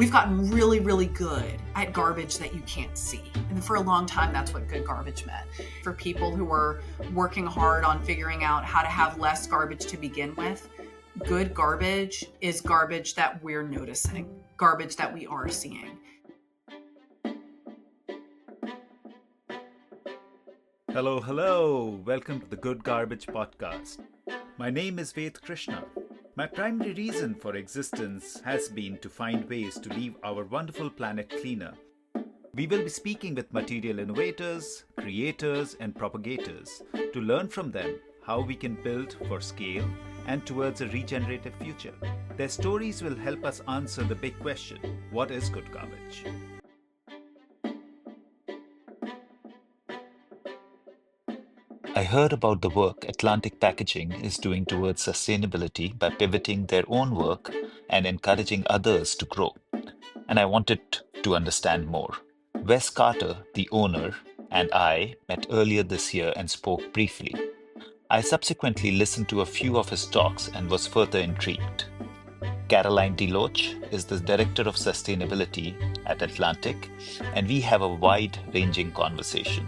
we've gotten really, really good at garbage that you can't see. And for a long time, that's what good garbage meant. For people who were working hard on figuring out how to have less garbage to begin with, good garbage is garbage that we're noticing, garbage that we are seeing. Hello. Welcome to the Good Garbage Podcast. My name is Ved Krishna. My primary reason for existence has been to find ways to leave our wonderful planet cleaner. We will be speaking with material innovators, creators, and propagators to learn from them how we can build for scale and towards a regenerative future. Their stories will help us answer the big question, what is good garbage? I heard about the work Atlantic Packaging is doing towards sustainability by pivoting their own work and encouraging others to grow. And I wanted to understand more. Wes Carter, the owner, and I met earlier this year and spoke briefly. I subsequently listened to a few of his talks and was further intrigued. Caroline DeLoach is the Director of Sustainability at Atlantic, and we have a wide-ranging conversation.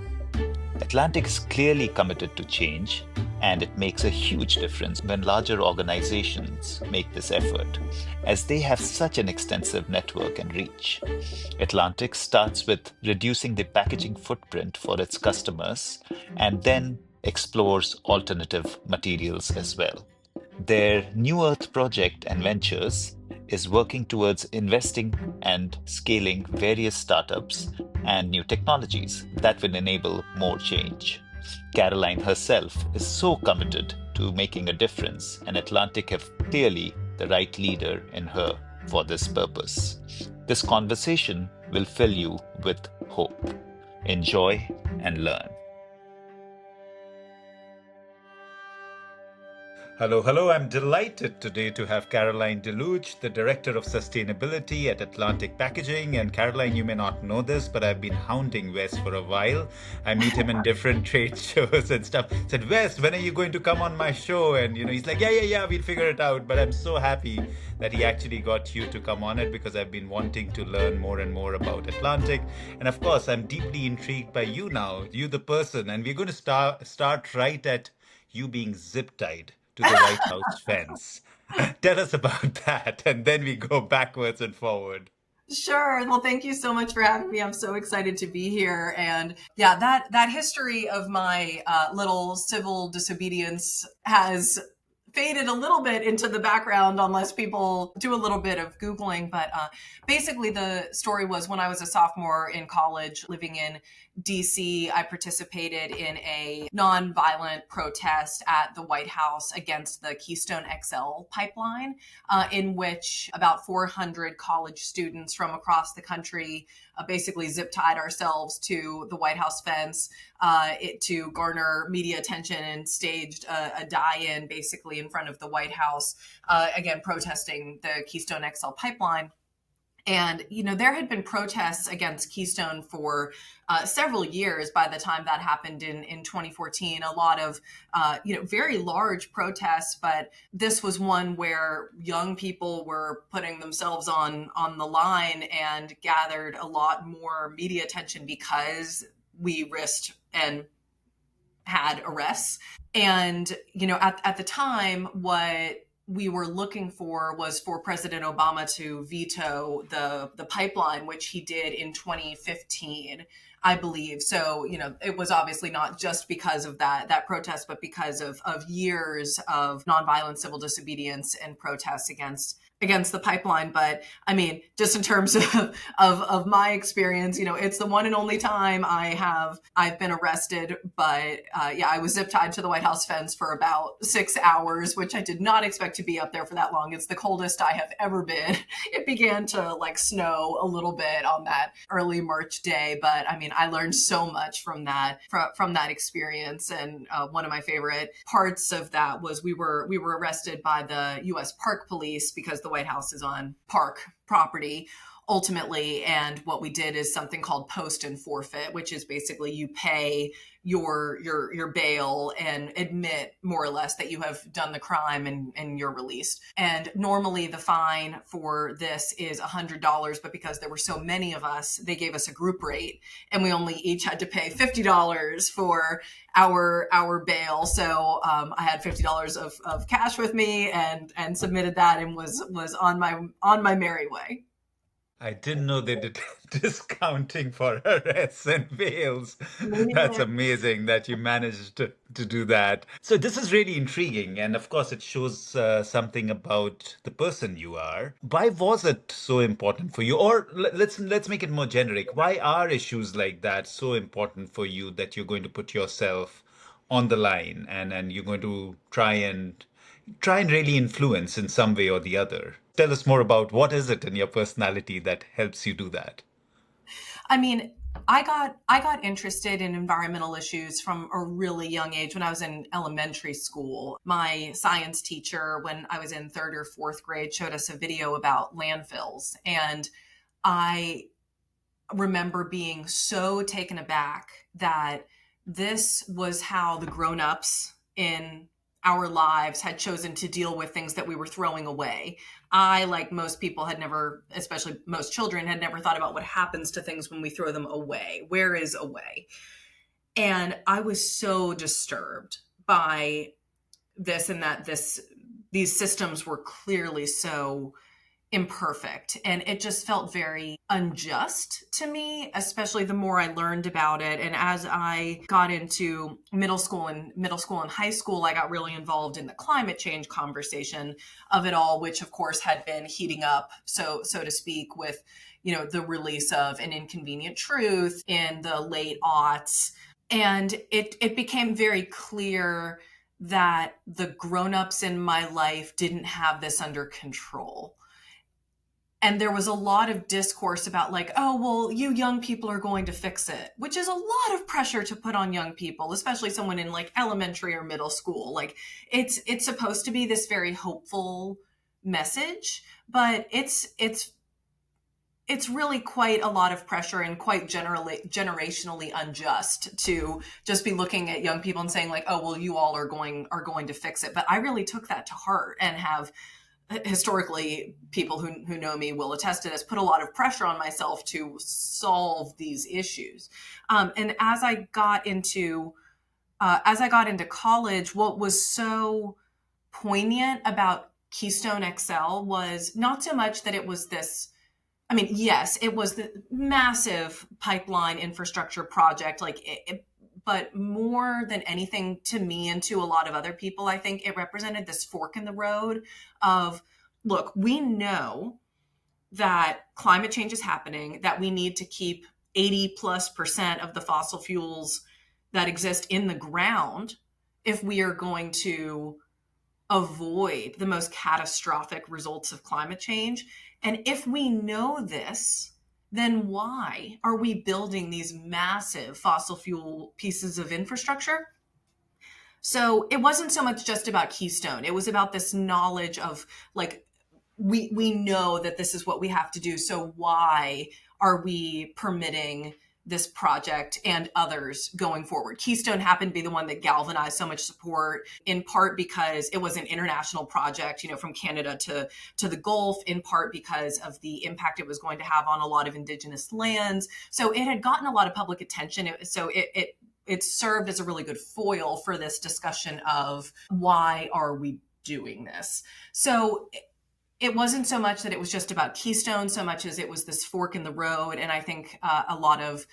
Atlantic is clearly committed to change, and it makes a huge difference when larger organizations make this effort, as they have such an extensive network and reach. Atlantic starts with reducing the packaging footprint for its customers and then explores alternative materials as well. Their New Earth project and ventures is working towards investing and scaling various startups and new technologies that will enable more change. Caroline herself is so committed to making a difference, and Atlantic have clearly the right leader in her for this purpose. This conversation will fill you with hope. Enjoy and learn. Hello. I'm delighted today to have Caroline DeLoach, the Director of Sustainability at Atlantic Packaging. And Caroline, you may not know this, but I've been hounding Wes for a while. I meet him in different trade shows and stuff. I said, Wes, when are you going to come on my show? And, he's like, yeah, we'll figure it out. But I'm so happy that he actually got you to come on it because I've been wanting to learn more and more about Atlantic. And of course, I'm deeply intrigued by you now, you the person. And we're going to start right at you being zip-tied to the White House fence. Tell us about that, and then we go backwards and forward. Sure. Well, thank you so much for having me. I'm so excited to be here. And yeah, that history of my little civil disobedience has faded a little bit into the background unless people do a little bit of Googling. But basically, the story was when I was a sophomore in college living in DC, I participated in a nonviolent protest at the White House against the Keystone XL pipeline, in which about 400 college students from across the country basically zip-tied ourselves to the White House fence to garner media attention and staged a die-in basically in front of the White House, again, protesting the Keystone XL pipeline. And, there had been protests against Keystone for several years by the time that happened in 2014. A lot of, very large protests, but this was one where young people were putting themselves on the line and gathered a lot more media attention because we risked and had arrests. And, at the time, what we were looking for was for President Obama to veto the pipeline, which he did in 2015, I believe. So, it was obviously not just because of that protest, but because of years of nonviolent civil disobedience and protests against the pipeline. But I mean, just in terms of my experience, it's the one and only time I've been arrested. But I was zip tied to the White House fence for about 6 hours, which I did not expect to be up there for that long. It's the coldest I have ever been. It began to snow a little bit on that early March day, but I mean, I learned so much from that experience. And one of my favorite parts of that was we were arrested by the U.S. Park Police because the White House is on park property ultimately. And what we did is something called post and forfeit, which is basically you pay your bail and admit more or less that you have done the crime and you're released. And normally the fine for this is $100, but because there were so many of us, they gave us a group rate and we only each had to pay $50 for our bail. So I had $50 of cash with me and submitted that and was on my merry way. I didn't know they did discounting for arrests and bails. That's amazing that you managed to do that. So this is really intriguing, and of course, it shows something about the person you are. Why was it so important for you? Or let's make it more generic. Why are issues like that so important for you that you're going to put yourself on the line and you're going to try and really influence in some way or the other? Tell us more about what is it in your personality that helps you do that? I mean, I got interested in environmental issues from a really young age. When I was in elementary school, my science teacher, when I was in third or fourth grade, showed us a video about landfills. And I remember being so taken aback that this was how the grown-ups in our lives had chosen to deal with things that we were throwing away. I, like most people, had never, especially most children, had never thought about what happens to things when we throw them away. Where is away? And I was so disturbed by this and that these systems were clearly so imperfect, and it just felt very unjust to me, especially the more I learned about it. And as I got into middle school and high school, I got really involved in the climate change conversation of it all, which of course had been heating up, so to speak, with the release of An Inconvenient Truth in the late aughts. And it became very clear that the grown-ups in my life didn't have this under control. And there was a lot of discourse about like, oh, well, you young people are going to fix it, which is a lot of pressure to put on young people, especially someone in like elementary or middle school. Like it's supposed to be this very hopeful message, but it's really quite a lot of pressure and quite generationally unjust to just be looking at young people and saying like, oh, well, you all are going to fix it. But I really took that to heart and have historically, people who know me will attest to this, put a lot of pressure on myself to solve these issues. And as I got into college, what was so poignant about Keystone XL was not so much that it was this. I mean, yes, it was the massive pipeline infrastructure project, but more than anything to me and to a lot of other people, I think it represented this fork in the road of, look, we know that climate change is happening, that we need to keep 80+% of the fossil fuels that exist in the ground if we are going to avoid the most catastrophic results of climate change. And if we know this, then why are we building these massive fossil fuel pieces of infrastructure? So it wasn't so much just about Keystone. It was about this knowledge of like, we know that this is what we have to do. So why are we permitting this project and others going forward? Keystone happened to be the one that galvanized so much support, in part because it was an international project, from Canada to the Gulf, in part because of the impact it was going to have on a lot of indigenous lands. So it had gotten a lot of public attention. It served as a really good foil for this discussion of why are we doing this? So it wasn't so much that it was just about Keystone so much as it was this fork in the road. And I think a lot of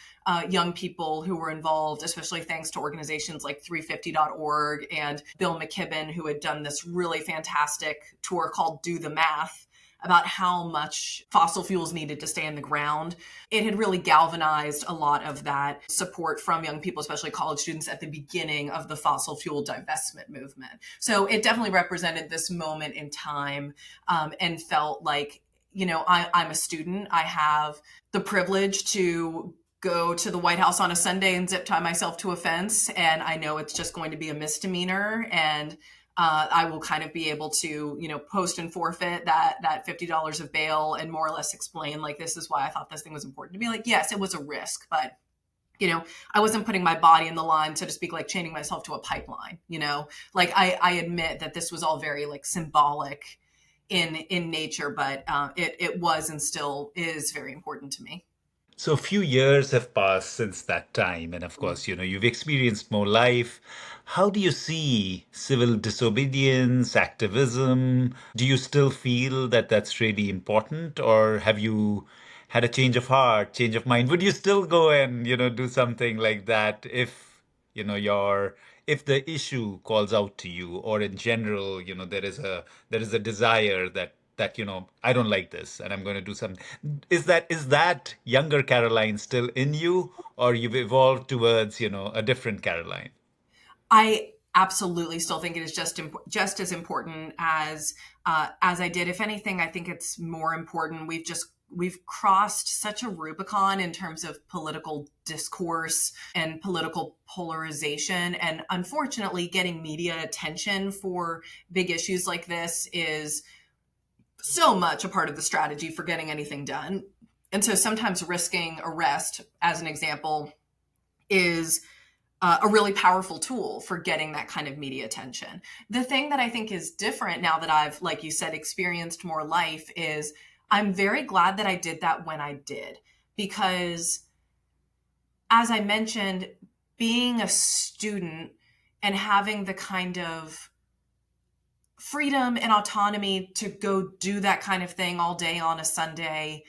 young people who were involved, especially thanks to organizations like 350.org and Bill McKibben, who had done this really fantastic tour called Do the Math about how much fossil fuels needed to stay in the ground. It had really galvanized a lot of that support from young people, especially college students, at the beginning of the fossil fuel divestment movement. So it definitely represented this moment in time, and felt like, I'm a student. I have the privilege to go to the White House on a Sunday and zip tie myself to a fence, and I know it's just going to be a misdemeanor. And I will kind of be able to, post and forfeit that $50 of bail and more or less explain, like, this is why I thought this thing was important to be like, yes, it was a risk, but I wasn't putting my body in the line, so to speak, like chaining myself to a pipeline, like I admit that this was all very like symbolic in nature, but it was and still is very important to me. So a few years have passed since that time, and of course, you've experienced more life. How do you see civil disobedience, activism? Do you still feel that that's really important, or have you had a change of heart, change of mind? Would you still go and, do something like that if, your if the issue calls out to you, or in general, there is a desire that I don't like this and I'm going to do something. Is that younger Caroline still in you, or you've evolved towards a different Caroline? I absolutely still think it is just as important as I did. If anything, I think it's more important. We've crossed such a Rubicon in terms of political discourse and political polarization, and unfortunately, getting media attention for big issues like this is so much a part of the strategy for getting anything done. And so sometimes risking arrest, as an example, is a really powerful tool for getting that kind of media attention. The thing that I think is different now that I've, like you said, experienced more life is I'm very glad that I did that when I did, because as I mentioned, being a student and having the kind of freedom and autonomy to go do that kind of thing all day on a Sunday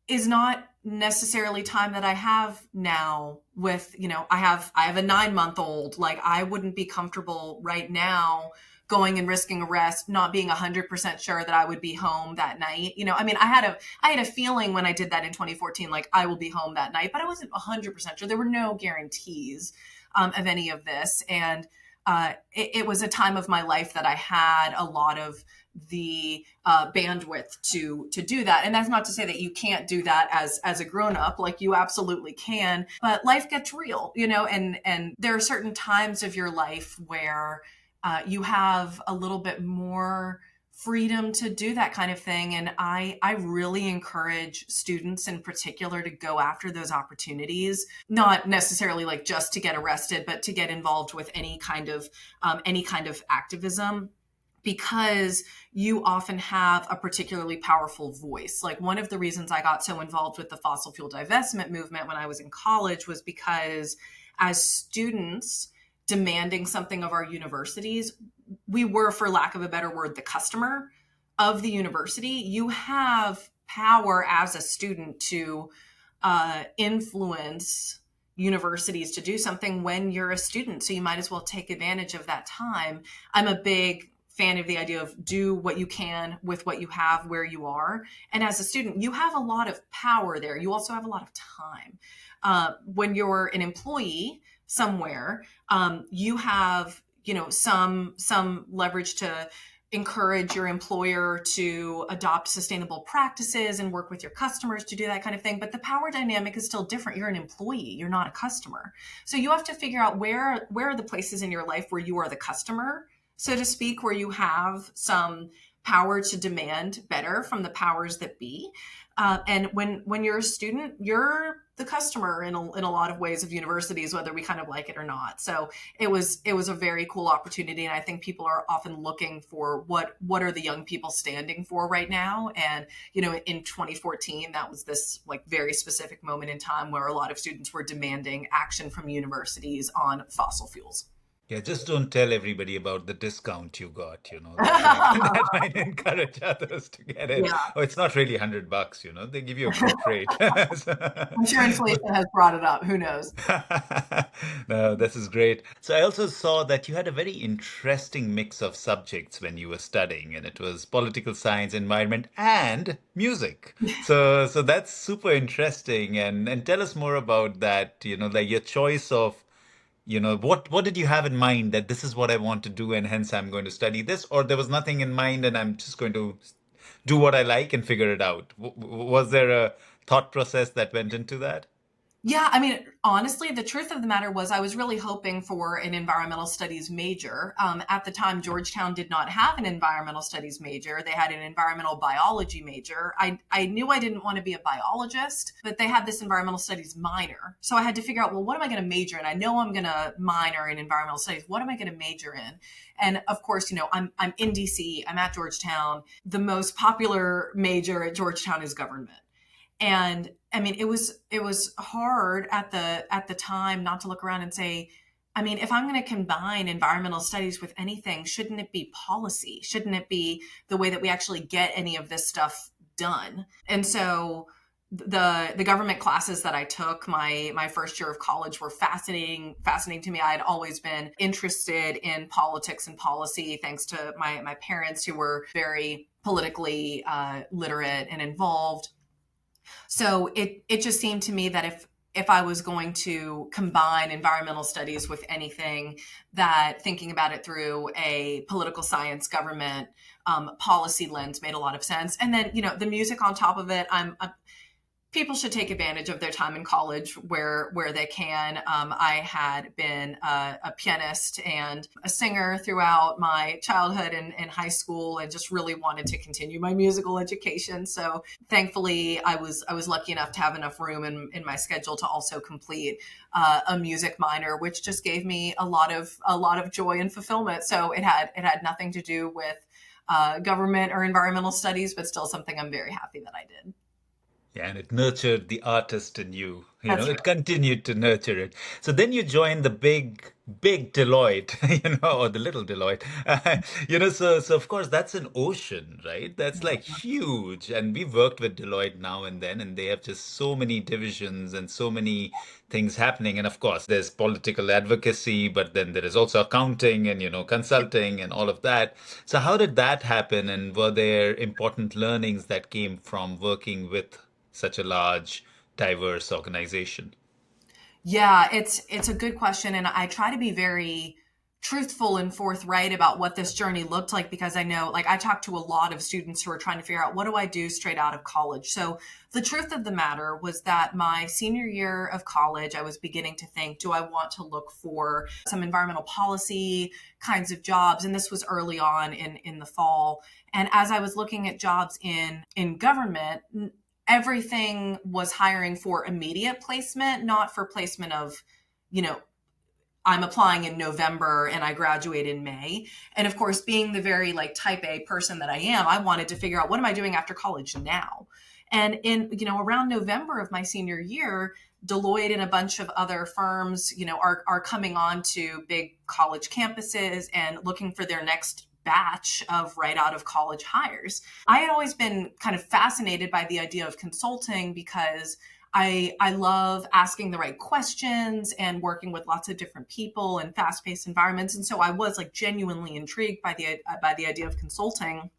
is not necessarily time that I have now with, I have a 9-month-old. Like, I wouldn't be comfortable right now going and risking arrest, not being 100% sure that I would be home that night. I mean, I had a feeling when I did that in 2014, like I will be home that night, but I wasn't 100% sure. There were no guarantees of any of this. And it was a time of my life that I had a lot of the bandwidth to do that. And that's not to say that you can't do that as a grown up. Like, you absolutely can, but life gets real, and there are certain times of your life where you have a little bit more freedom to do that kind of thing. And I really encourage students in particular to go after those opportunities, not necessarily like just to get arrested, but to get involved with any kind of activism, because you often have a particularly powerful voice. Like, one of the reasons I got so involved with the fossil fuel divestment movement when I was in college was because as students demanding something of our universities, we were, for lack of a better word, the customer of the university. You have power as a student to influence universities to do something when you're a student. So you might as well take advantage of that time. I'm a big fan of the idea of do what you can with what you have where you are. And as a student, you have a lot of power there. You also have a lot of time. When you're an employee somewhere, you have, some leverage to encourage your employer to adopt sustainable practices and work with your customers to do that kind of thing. But the power dynamic is still different. You're an employee, you're not a customer. So you have to figure out where are the places in your life where you are the customer, so to speak, where you have some power to demand better from the powers that be. And when you're a student, you're the customer in a lot of ways of universities, whether we kind of like it or not. So it was a very cool opportunity. And I think people are often looking for what are the young people standing for right now. And, in 2014, that was this like very specific moment in time where a lot of students were demanding action from universities on fossil fuels. Yeah, just don't tell everybody about the discount you got, that might encourage others to get it. Yeah, Oh, it's not really $100, they give you a good rate. I'm sure inflation has brought it up. Who knows? No, this is great. So I also saw that you had a very interesting mix of subjects when you were studying, and it was political science, environment, and music. So that's super interesting. And tell us more about that, like your choice of what did you have in mind that this is what I want to do and hence I'm going to study this, or there was nothing in mind and I'm just going to do what I like and figure it out? Was there a thought process that went into that? Yeah, I mean, honestly, the truth of the matter was I was really hoping for an environmental studies major. At the time, Georgetown did not have an environmental studies major. They had an environmental biology major. I knew I didn't want to be a biologist, but they had this environmental studies minor. So I had to figure out, well, what am I going to major in? I know I'm going to minor in environmental studies. What am I going to major in? And of course, I'm in DC, I'm at Georgetown. The most popular major at Georgetown is government. And I mean, it was hard at the time not to look around and say, I mean, if I'm going to combine environmental studies with anything, shouldn't it be policy? Shouldn't it be the way that we actually get any of this stuff done? And so the government classes that I took my first year of college were fascinating to me. I had always been interested in politics and policy thanks to my parents who were very politically literate and involved. So it just seemed to me that if I was going to combine environmental studies with anything, that thinking about it through a political science government policy lens made a lot of sense. And then, the music on top of it, people should take advantage of their time in college where they can. I had been a pianist and a singer throughout my childhood and high school, and just really wanted to continue my musical education. So thankfully, I was lucky enough to have enough room in my schedule to also complete a music minor, which just gave me a lot of joy and fulfillment. So it had nothing to do with government or environmental studies, but still something I'm very happy that I did. Yeah, and it nurtured the artist in you. That's It continued to nurture it. So then you joined the big Deloitte, or the little Deloitte. So of course that's an ocean, right? That's like right. huge. And we've worked with Deloitte now and then, and they have just so many divisions and so many things happening. And of course, there's political advocacy, but then there is also accounting and, consulting and all of that. So how did that happen? And were there important learnings that came from working with such a large, diverse organization? Yeah, it's a good question, and I try to be very truthful and forthright about what this journey looked like, because I know, like, I talk to a lot of students who are trying to figure out, what do I do straight out of college. So the truth of the matter was that my senior year of college, I was beginning to think, do I want to look for some environmental policy kinds of jobs? And this was early on in the fall. And as I was looking at jobs in government, everything was hiring for immediate placement, not for placement of, you know, I'm applying in November and I graduate in May. And of course, being the very like type A person that I am, I wanted to figure out, what am I doing after college now? And around November of my senior year, Deloitte and a bunch of other firms, are coming on to big college campuses and looking for their next batch of right out of college hires. I had always been kind of fascinated by the idea of consulting, because I love asking the right questions and working with lots of different people in fast-paced environments. And so I was like genuinely intrigued by the idea of consulting.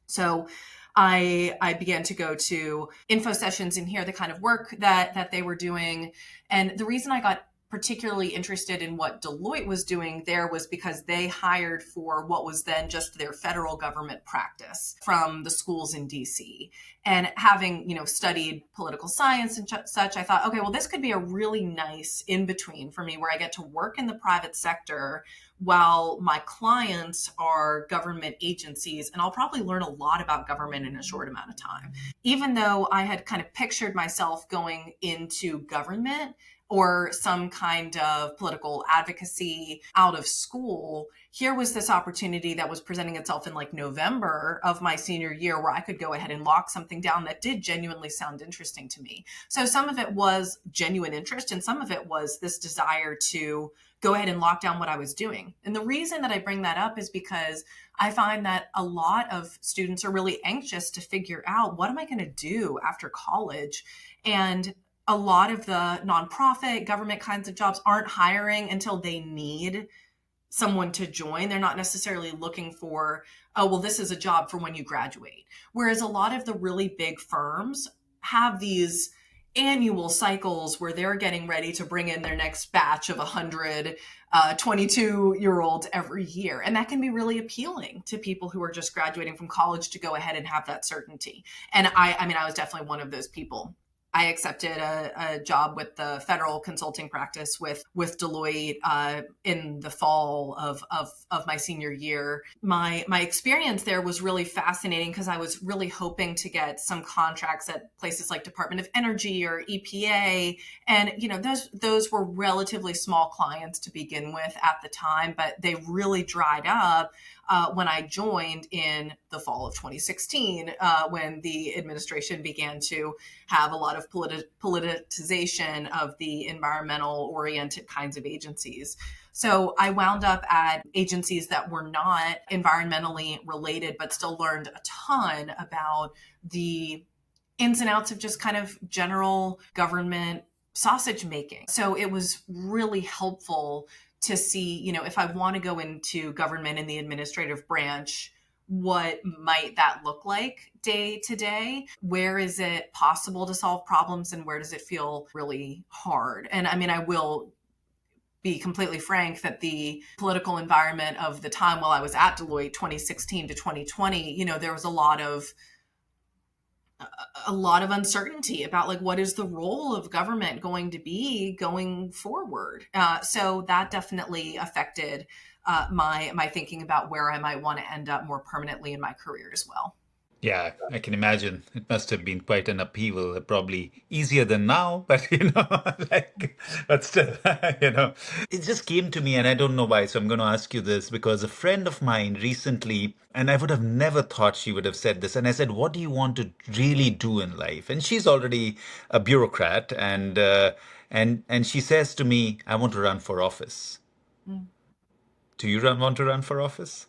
So I began to go to info sessions and hear the kind of work that they were doing. And the reason I got particularly interested in what Deloitte was doing there was because they hired for what was then just their federal government practice from the schools in DC. And having, studied political science and such, I thought, okay, well, this could be a really nice in between for me, where I get to work in the private sector while my clients are government agencies, and I'll probably learn a lot about government in a short amount of time. Even though I had kind of pictured myself going into government or some kind of political advocacy out of school, here was this opportunity that was presenting itself in like November of my senior year, where I could go ahead and lock something down that did genuinely sound interesting to me. So some of it was genuine interest, and some of it was this desire to go ahead and lock down what I was doing. And the reason that I bring that up is because I find that a lot of students are really anxious to figure out, what am I going to do after college? And a lot of the nonprofit government kinds of jobs aren't hiring until they need someone to join. They're not necessarily looking for, oh, well, this is a job for when you graduate. Whereas a lot of the really big firms have these annual cycles where they're getting ready to bring in their next batch of 100 22-year-olds every year. And that can be really appealing to people who are just graduating from college, to go ahead and have that certainty. And I mean, I was definitely one of those people. I accepted a job with the federal consulting practice with Deloitte in the fall of my senior year. My experience there was really fascinating because I was really hoping to get some contracts at places like Department of Energy or EPA, and those were relatively small clients to begin with at the time, but they really dried up when I joined in the fall of 2016, when the administration began to have a lot of politicization of the environmental oriented kinds of agencies. So I wound up at agencies that were not environmentally related, but still learned a ton about the ins and outs of just kind of general government sausage making. So it was really helpful to see, if I want to go into government in the administrative branch, what might that look like day to day? Where is it possible to solve problems and where does it feel really hard? And I mean, I will be completely frank that the political environment of the time while I was at Deloitte, 2016 to 2020, there was a lot of uncertainty about like what is the role of government going to be going forward. So that definitely affected my thinking about where I might want to end up more permanently in my career as well. Yeah, I can imagine. It must have been quite an upheaval, probably easier than now, but but still, it just came to me, and I don't know why. So I'm going to ask you this because a friend of mine recently, and I would have never thought she would have said this, and I said, "What do you want to really do in life?" And she's already a bureaucrat, and she says to me, "I want to run for office." Mm. Do you want to run for office?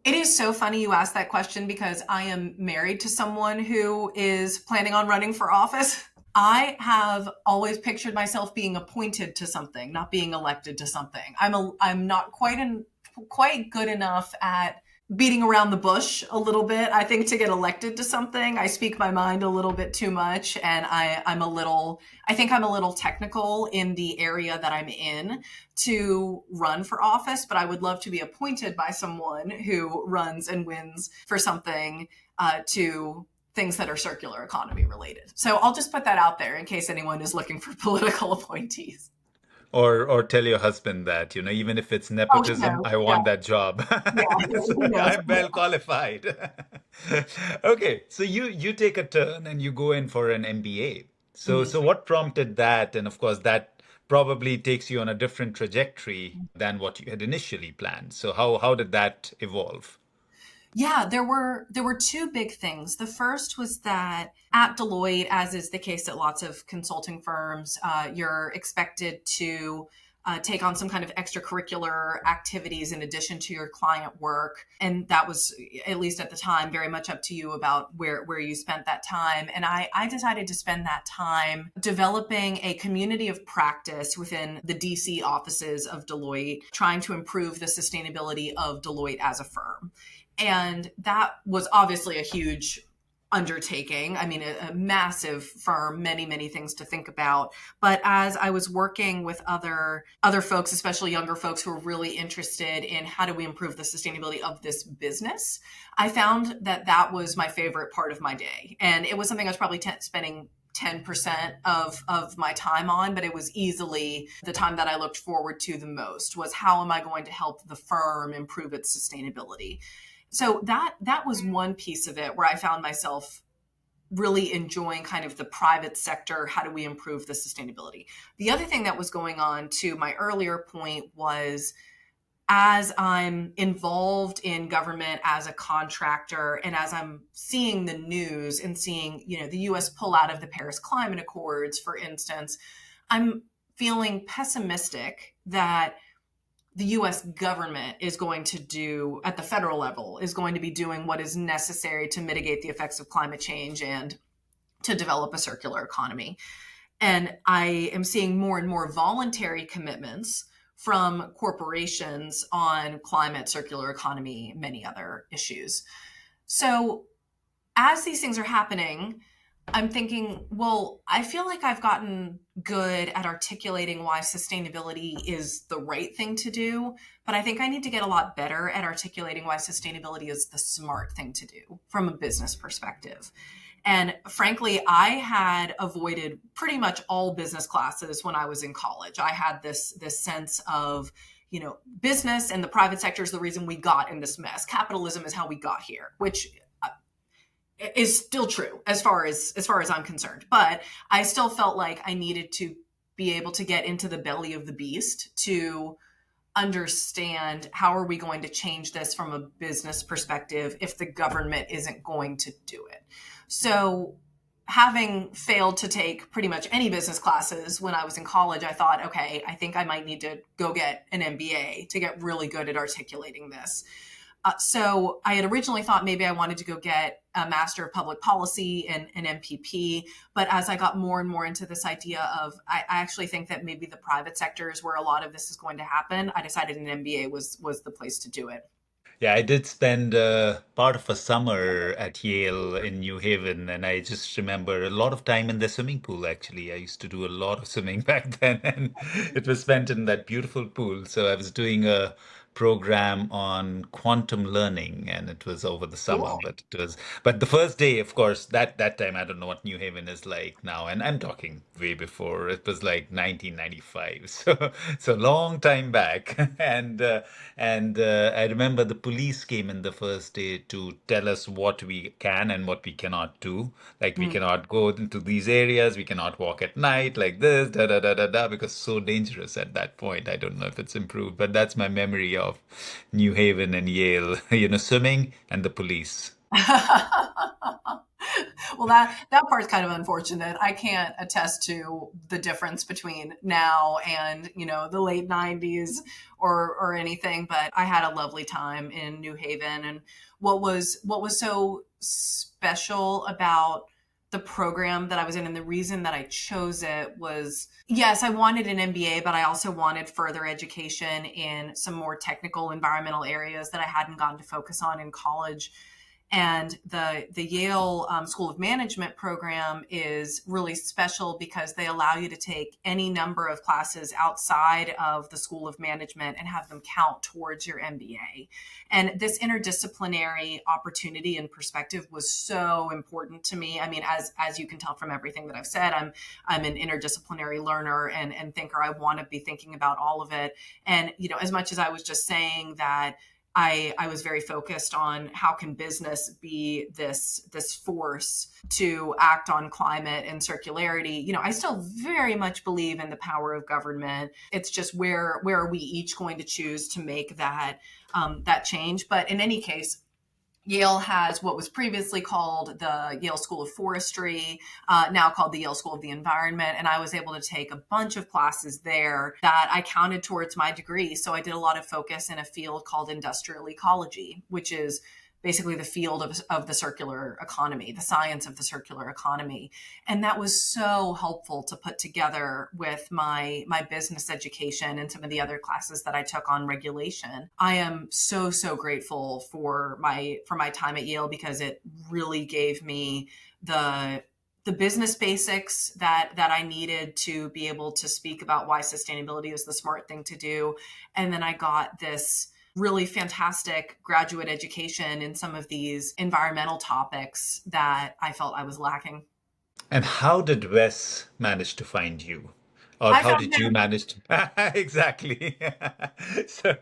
It is so funny you asked that question because I am married to someone who is planning on running for office. I have always pictured myself being appointed to something, not being elected to something. I'm not quite good enough at beating around the bush a little bit, I think, to get elected to something. I speak my mind a little bit too much, and I think I'm a little technical in the area that I'm in to run for office, but I would love to be appointed by someone who runs and wins for something to things that are circular economy related. So I'll just put that out there in case anyone is looking for political appointees. Or tell your husband that, even if it's Oh, he nepotism, knows. I Yeah, want that job. yeah, he knows. I'm well qualified. Okay, so you take a turn and you go in for an MBA. So Mhm. what prompted that? And of course, that probably takes you on a different trajectory than what you had initially planned. So how did that evolve? Yeah, there were two big things. The first was that at Deloitte, as is the case at lots of consulting firms, you're expected to take on some kind of extracurricular activities in addition to your client work, and that was, at least at the time, very much up to you about where you spent that time. And I decided to spend that time developing a community of practice within the DC offices of Deloitte, trying to improve the sustainability of Deloitte as a firm. And that was obviously a huge undertaking. I mean, a massive firm, many, many things to think about. But as I was working with other folks, especially younger folks who were really interested in how do we improve the sustainability of this business, I found that that was my favorite part of my day. And it was something I was probably spending 10% of my time on, but it was easily the time that I looked forward to the most was how am I going to help the firm improve its sustainability. So that was one piece of it where I found myself really enjoying kind of the private sector. How do we improve the sustainability? The other thing that was going on, to my earlier point, was as I'm involved in government as a contractor and as I'm seeing the news and seeing, the US pull out of the Paris Climate Accords, for instance, I'm feeling pessimistic that the US government is going to do at the federal level is going to be doing what is necessary to mitigate the effects of climate change and to develop a circular economy. And I am seeing more and more voluntary commitments from corporations on climate, circular economy, many other issues. So as these things are happening, I'm thinking, well, I feel like I've gotten good at articulating why sustainability is the right thing to do, but I think I need to get a lot better at articulating why sustainability is the smart thing to do from a business perspective. And frankly, I had avoided pretty much all business classes when I was in college. I had this sense of, business and the private sector is the reason we got in this mess. Capitalism is how we got here, which is still true as far as I'm concerned. But I still felt like I needed to be able to get into the belly of the beast to understand how are we going to change this from a business perspective if the government isn't going to do it. So having failed to take pretty much any business classes when I was in college, I thought, okay, I think I might need to go get an MBA to get really good at articulating this. So I had originally thought maybe I wanted to go get a Master of Public Policy and an MPP. But as I got more and more into this idea of, I actually think that maybe the private sector is where a lot of this is going to happen, I decided an MBA was the place to do it. Yeah, I did spend part of a summer at Yale in New Haven, and I just remember a lot of time in the swimming pool, actually. I used to do a lot of swimming back then, and it was spent in that beautiful pool. So I was doing a program on quantum learning, and it was over the summer, Cool. but the first day, of course, that time, I don't know what New Haven is like now, and I'm talking way before. It was like 1995, so long time back, and I remember the police came in the first day to tell us what we can and what we cannot do. Like we Mm. cannot go into these areas, we cannot walk at night like this, da da da da da, because so dangerous at that point. I don't know if it's improved, but that's my memory of New Haven and Yale, swimming and the police. Well, that part's kind of unfortunate. I can't attest to the difference between now and the late '90s or anything. But I had a lovely time in New Haven, and what was so special about the program that I was in, and the reason that I chose it was, yes, I wanted an MBA, but I also wanted further education in some more technical environmental areas that I hadn't gotten to focus on in college. And the Yale School of Management program is really special because they allow you to take any number of classes outside of the School of Management and have them count towards your MBA. And this interdisciplinary opportunity and perspective was so important to me. I mean, as you can tell from everything that I've said, I'm an interdisciplinary learner and thinker. I want to be thinking about all of it. And as much as I was just saying that I was very focused on how can business be this force to act on climate and circularity. I still very much believe in the power of government. It's just where are we each going to choose to make that change. But in any case, Yale has what was previously called the Yale School of Forestry, now called the Yale School of the Environment. And I was able to take a bunch of classes there that I counted towards my degree. So I did a lot of focus in a field called industrial ecology, which is basically the field of the circular economy, the science of the circular economy. And that was so helpful to put together with my business education and some of the other classes that I took on regulation. I am so grateful for my time at Yale because it really gave me the business basics that I needed to be able to speak about why sustainability is the smart thing to do. And then I got this really fantastic graduate education in some of these environmental topics that I felt I was lacking. And how did Wes manage to find you? Or I how found did you him. manage to exactly. So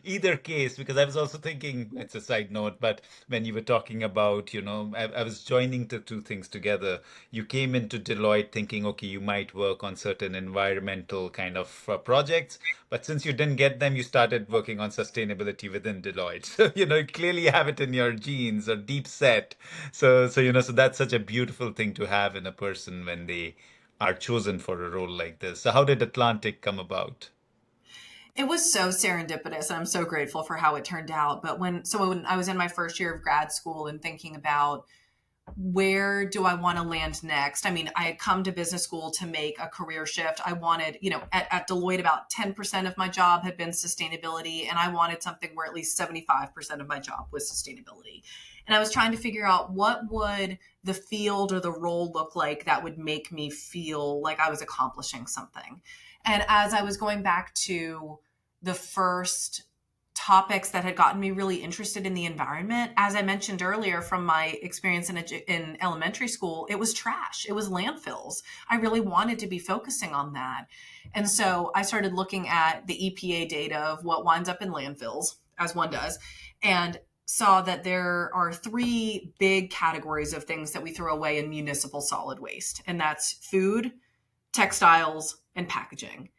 either case, because I was also thinking, it's a side note, but when you were talking about, I was joining the two things together. You came into Deloitte thinking, okay, you might work on certain environmental kind of projects, but since you didn't get them, you started working on sustainability within Deloitte. So, you clearly have it in your genes or deep set. So that's such a beautiful thing to have in a person when they are chosen for a role like this. So how did Atlantic come about? It was so serendipitous, and I'm so grateful for how it turned out. But when I was in my first year of grad school and thinking about where do I want to land next? I mean, I had come to business school to make a career shift. I wanted, at Deloitte, about 10% of my job had been sustainability, and I wanted something where at least 75% of my job was sustainability. And I was trying to figure out what would the field or the role look like that would make me feel like I was accomplishing something. And as I was going back to the first topics that had gotten me really interested in the environment. As I mentioned earlier, from my experience in elementary school, it was trash, it was landfills. I really wanted to be focusing on that. And so I started looking at the EPA data of what winds up in landfills, as one does, and saw that there are three big categories of things that we throw away in municipal solid waste, and that's food, textiles, and packaging.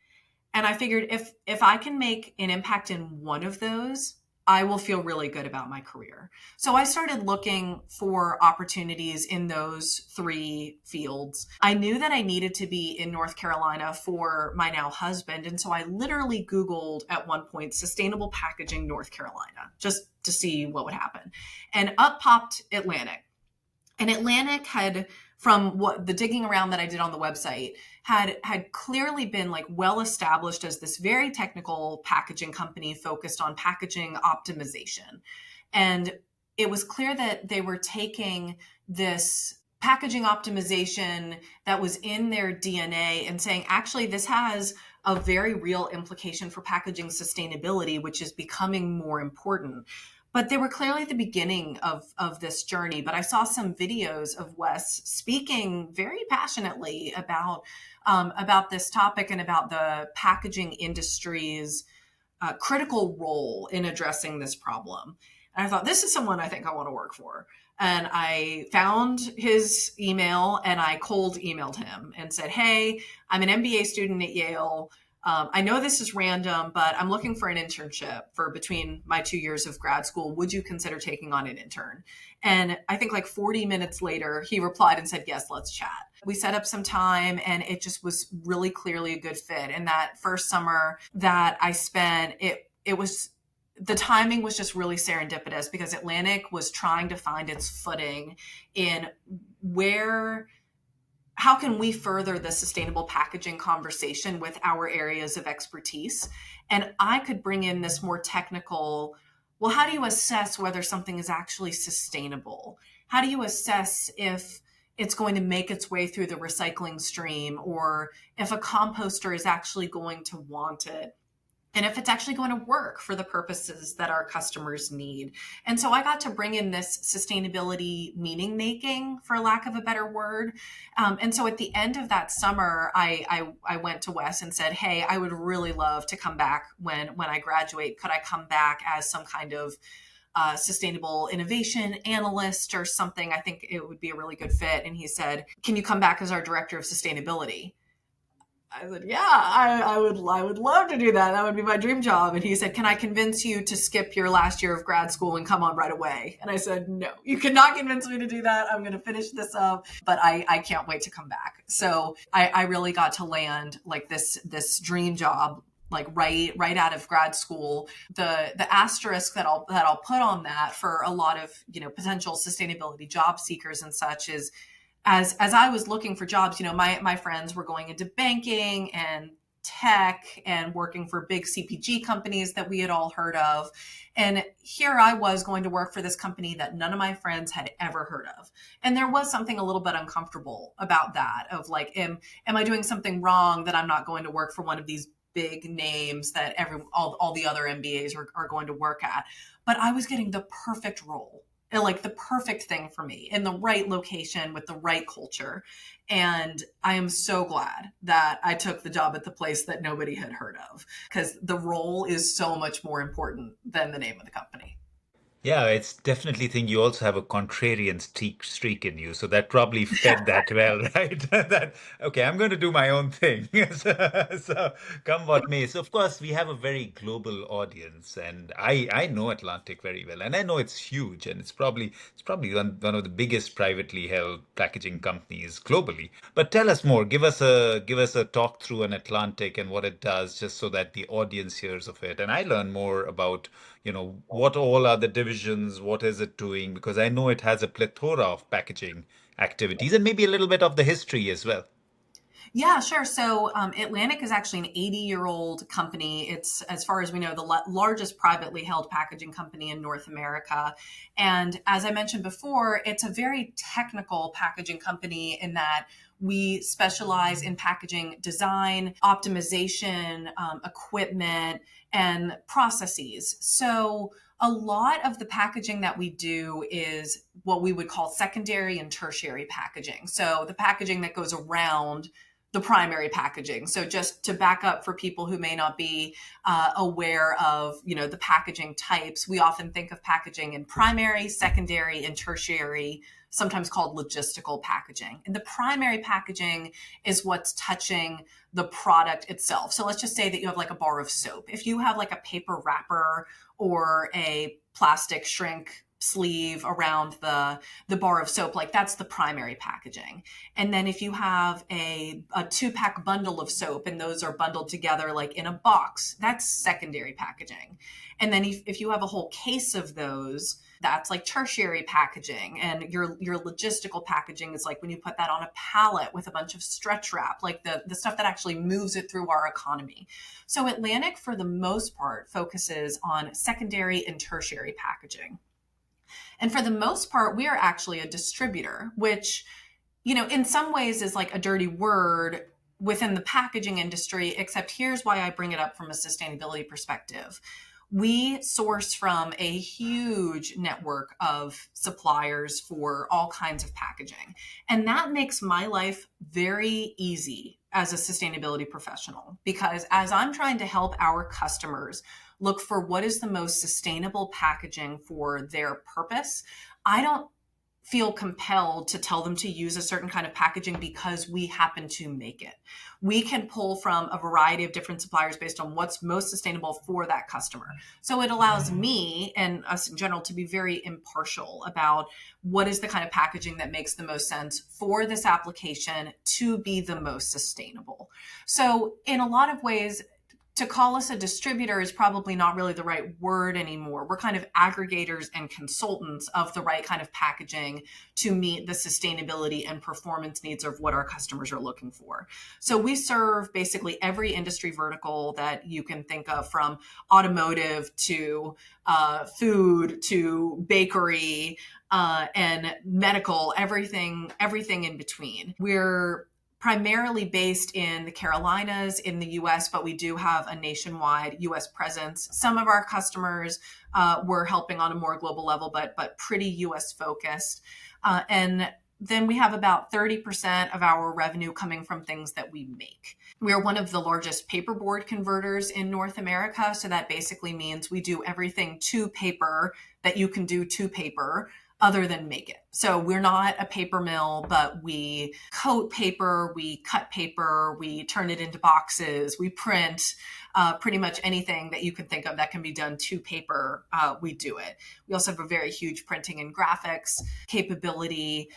And I figured if I can make an impact in one of those, I will feel really good about my career. So I started looking for opportunities in those three fields. I knew that I needed to be in North Carolina for my now husband. And so I literally Googled at one point sustainable packaging North Carolina just to see what would happen. And up popped Atlantic. And Atlantic had, from what the digging around that I did on the website, had clearly been like well established as this very technical packaging company focused on packaging optimization. And it was clear that they were taking this packaging optimization that was in their DNA and saying, actually, this has a very real implication for packaging sustainability, which is becoming more important. But they were clearly at the beginning of this journey. But I saw some videos of Wes speaking very passionately about this topic and about the packaging industry's critical role in addressing this problem. And I thought, this is someone I think I want to work for. And I found his email and I cold emailed him and said, hey, I'm an MBA student at Yale. I know this is random, but I'm looking for an internship for between my 2 years of grad school. Would you consider taking on an intern? And I think like 40 minutes later, he replied and said, yes, let's chat. We set up some time and it just was really clearly a good fit. And that first summer that I spent, it was, the timing was just really serendipitous because Atlantic was trying to find its footing in how can we further the sustainable packaging conversation with our areas of expertise? And I could bring in this more technical, well, how do you assess whether something is actually sustainable? How do you assess if it's going to make its way through the recycling stream, or if a composter is actually going to want it? And if it's actually going to work for the purposes that our customers need. And so I got to bring in this sustainability meaning making, for lack of a better word. And so at the end of that summer, I went to Wes and said, hey, I would really love to come back when I graduate. Could I come back as some kind of sustainable innovation analyst or something? I think it would be a really good fit. And he said, can you come back as our director of sustainability? I said, yeah, I would love to do that. That would be my dream job. And he said, can I convince you to skip your last year of grad school and come on right away? And I said, no, you cannot convince me to do that. I'm going to finish this up, but I can't wait to come back. So I really got to land like this dream job, like right out of grad school. The asterisk that I'll put on that for a lot of, potential sustainability job seekers and such is, as I was looking for jobs, my friends were going into banking and tech and working for big CPG companies that we had all heard of. And here I was going to work for this company that none of my friends had ever heard of. And there was something a little bit uncomfortable about that, of like, am I doing something wrong that I'm not going to work for one of these big names that all the other MBAs are going to work at? But I was getting the perfect role. And like the perfect thing for me in the right location with the right culture. And I am so glad that I took the job at the place that nobody had heard of, because the role is so much more important than the name of the company. Yeah, it's definitely think you also have a contrarian streak in you, so that probably fed that well, right? That okay, I'm going to do my own thing. So come what may. So of course we have a very global audience, and I know Atlantic very well, and I know it's huge, and it's probably one of the biggest privately held packaging companies globally. But tell us more. Give us a talk through an Atlantic and what it does, just so that the audience hears of it, and I learn more about what all are the divisions, what is it doing? Because I know it has a plethora of packaging activities and maybe a little bit of the history as well. Yeah, sure. So Atlantic is actually an 80-year-old company. It's, as far as we know, the largest privately held packaging company in North America. And as I mentioned before, it's a very technical packaging company in that we specialize in packaging design, optimization, equipment, and processes. So a lot of the packaging that we do is what we would call secondary and tertiary packaging. So the packaging that goes around the primary packaging. So just to back up for people who may not be aware of, the packaging types, we often think of packaging in primary, secondary, and tertiary, sometimes called logistical packaging. And the primary packaging is what's touching the product itself. So let's just say that you have like a bar of soap. If you have like a paper wrapper or a plastic shrink sleeve around the bar of soap, like that's the primary packaging. And then if you have a 2-pack bundle of soap and those are bundled together like in a box, that's secondary packaging. And then if you have a whole case of those, that's like tertiary packaging. And your logistical packaging is like when you put that on a pallet with a bunch of stretch wrap, like the stuff that actually moves it through our economy. So Atlantic, for the most part, focuses on secondary and tertiary packaging. And for the most part, we are actually a distributor, which, in some ways is like a dirty word within the packaging industry, except here's why I bring it up from a sustainability perspective. We source from a huge network of suppliers for all kinds of packaging. And that makes my life very easy as a sustainability professional, because as I'm trying to help our customers look for what is the most sustainable packaging for their purpose, I don't feel compelled to tell them to use a certain kind of packaging because we happen to make it. We can pull from a variety of different suppliers based on what's most sustainable for that customer. So it allows me and us in general to be very impartial about what is the kind of packaging that makes the most sense for this application to be the most sustainable. So in a lot of ways, to call us a distributor is probably not really the right word anymore. We're kind of aggregators and consultants of the right kind of packaging to meet the sustainability and performance needs of what our customers are looking for. So we serve basically every industry vertical that you can think of, from automotive to food to bakery and medical, everything in between. We're primarily based in the Carolinas in the US, but we do have a nationwide US presence. Some of our customers we're helping on a more global level, but pretty US focused. And then we have about 30% of our revenue coming from things that we make. We are one of the largest paperboard converters in North America. So that basically means we do everything to paper that you can do to paper, other than make it. So we're not a paper mill, but we coat paper, we cut paper, we turn it into boxes, we print pretty much anything that you can think of that can be done to paper, we do it. We also have a very huge printing and graphics capability.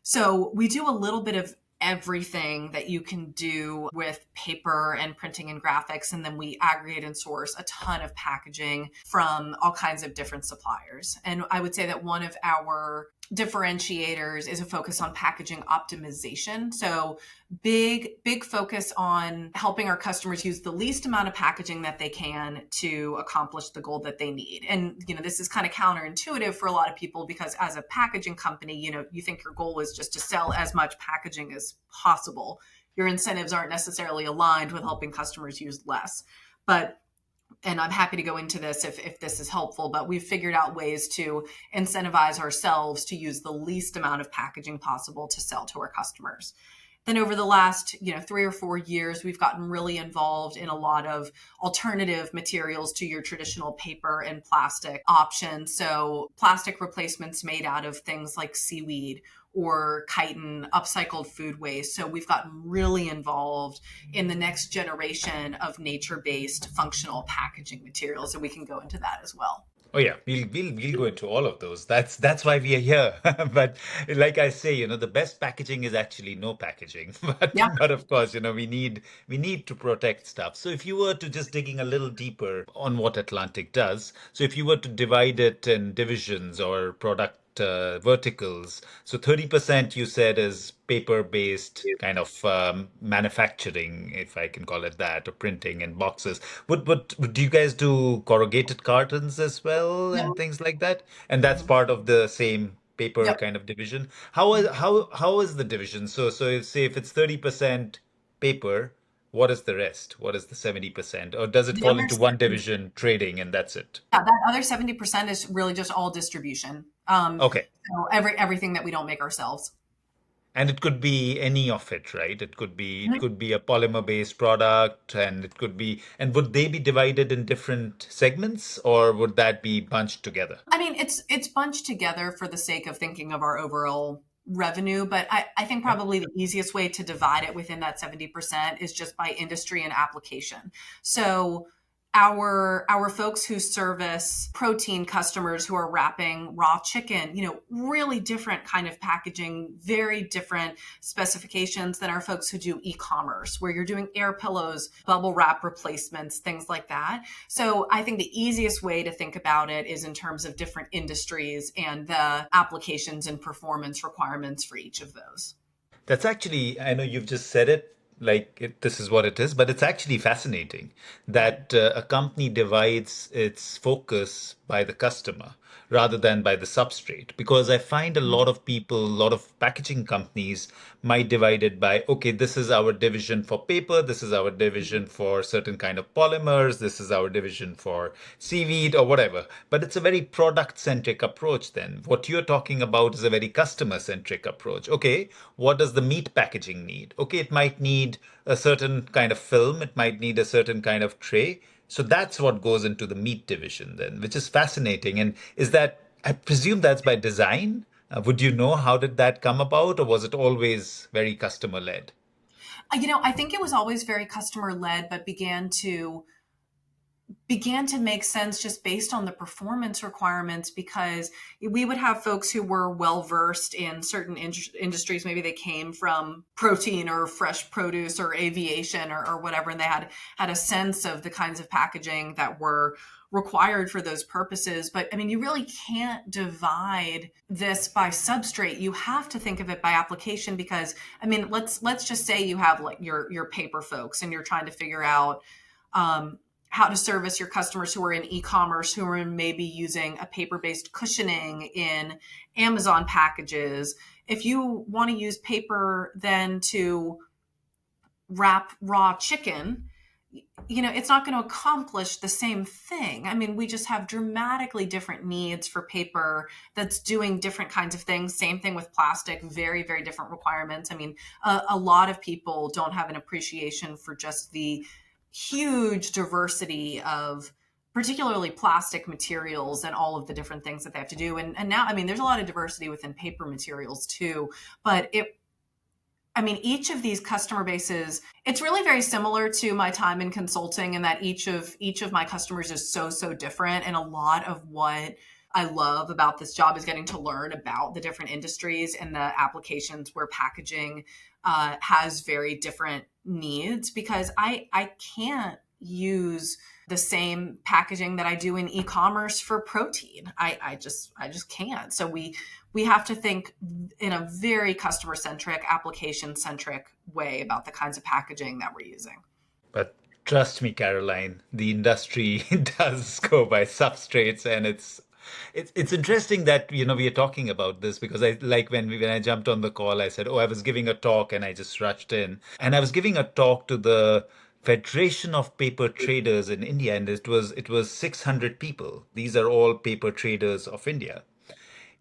So we do a little bit of everything that you can do with paper and printing and graphics. And then we aggregate and source a ton of packaging from all kinds of different suppliers. And I would say that one of our differentiators is a focus on packaging optimization. So big focus on helping our customers use the least amount of packaging that they can to accomplish the goal that they need. And, this is kind of counterintuitive for a lot of people, because as a packaging company, you think your goal is just to sell as much packaging as possible. Your incentives aren't necessarily aligned with helping customers use less. And I'm happy to go into this if this is helpful, but we've figured out ways to incentivize ourselves to use the least amount of packaging possible to sell to our customers. Then over the last 3 or 4 years, we've gotten really involved in a lot of alternative materials to your traditional paper and plastic options. So plastic replacements made out of things like seaweed or chitin, upcycled food waste. So we've gotten really involved in the next generation of nature-based functional packaging materials, and we can go into that as well. Oh yeah, we'll go into all of those. That's why we are here. But like I say, the best packaging is actually no packaging. But Yeah. but of course, we need to protect stuff. So if you were to just digging a little deeper on what Atlantic does, so if you were to divide it in divisions or product verticals. So 30% you said is paper-based kind of manufacturing, if I can call it that, or printing and boxes. Do you guys do corrugated cartons as well and Yep. things like that? And that's Mhm. part of the same paper Yep. kind of division. How is the division? So say if it's 30% paper, what is the rest? What is the 70%? Or does it The fall other into one 70, division, trading, and that's it? yeah, that other 70% is really just all distribution. Okay. So everything that we don't make ourselves. And it could be any of it, right? It could be a polymer-based product, and it could be, and would they be divided in different segments, or would that be bunched together? I mean, it's bunched together for the sake of thinking of our overall revenue, but I think Yeah. probably the easiest way to divide it within that 70% is just by industry and application. So our folks who service protein customers who are wrapping raw chicken, really different kind of packaging, very different specifications than our folks who do e-commerce, where you're doing air pillows, bubble wrap replacements, things like that. So I think the easiest way to think about it is in terms of different industries and the applications and performance requirements for each of those. That's actually, I know you've just said it like this is what it is, but it's actually fascinating Mhm. that a company divides its focus by the customer rather than by the substrate. Because I find a lot of people, a lot of packaging companies might divide it by, okay, this is our division for paper, this is our division for certain kind of polymers, this is our division for seaweed or whatever. But it's a very product centric approach then. What you're talking about is a very customer centric approach. Okay, what does the meat packaging need? Okay, it might need a certain kind of film, it might need a certain kind of tray. So that's what goes into the meat division then, which is fascinating. And is that, I presume that's by design? Would you know how did that come about, or was it always very customer led? I think it was always very customer led, but began to make sense just based on the performance requirements, because we would have folks who were well versed in certain industries. Maybe they came from protein or fresh produce or aviation or whatever, and they had a sense of the kinds of packaging that were required for those purposes. But I mean, you really can't divide this by substrate. You have to think of it by application, because I mean, let's just say you have like your paper folks and you're trying to figure out how to service your customers who are in e-commerce, who are maybe using a paper-based cushioning in Amazon packages. If you want to use paper then to wrap raw chicken, it's not going to accomplish the same thing. I mean, we just have dramatically different needs for paper that's doing different kinds of things. Same thing with plastic, very, very different requirements. I mean, a lot of people don't have an appreciation for just the huge diversity of particularly plastic materials and all of the different things that they have to do. And now, I mean, there's a lot of diversity within paper materials too, but each of these customer bases, it's really very similar to my time in consulting, in that each of my customers is so different. And a lot of what I love about this job is getting to learn about the different industries and the applications where packaging has very different needs, because I can't use the same packaging that I do in e-commerce for protein. I just can't. So we have to think in a very customer centric, application centric way about the kinds of packaging that we're using. But trust me, Caroline, the industry does go by substrates, and it's interesting that we are talking about this, because I like when I jumped on the call, I said, "Oh, I was giving a talk," and I just rushed in, and I was giving a talk to the Federation of Paper Traders in India, and it was 600 people. These are all paper traders of India.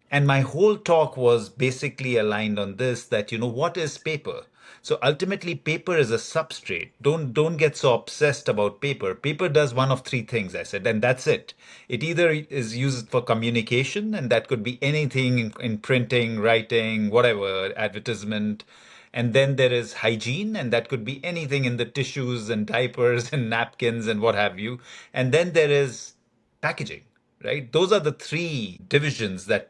And my whole talk was basically aligned on this, that what is paper? So ultimately paper is a substrate. Don't get so obsessed about paper. Paper does one of three things, I said, and that's it. It either is used for communication, and that could be anything in printing, writing, whatever, advertisement. And then there is hygiene, and that could be anything in the tissues and diapers and napkins and what have you. And then there is packaging, right? Those are the three divisions that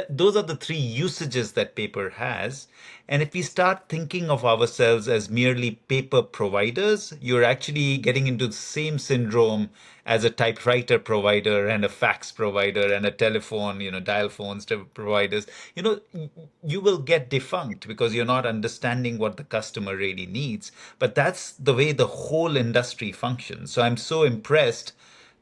those are the three usages that paper has. And if we start thinking of ourselves as merely paper providers, you're actually getting into the same syndrome as a typewriter provider and a fax provider and a telephone, dial phones to providers. You will get defunct because you're not understanding what the customer really needs. But that's the way the whole industry functions. So I'm so impressed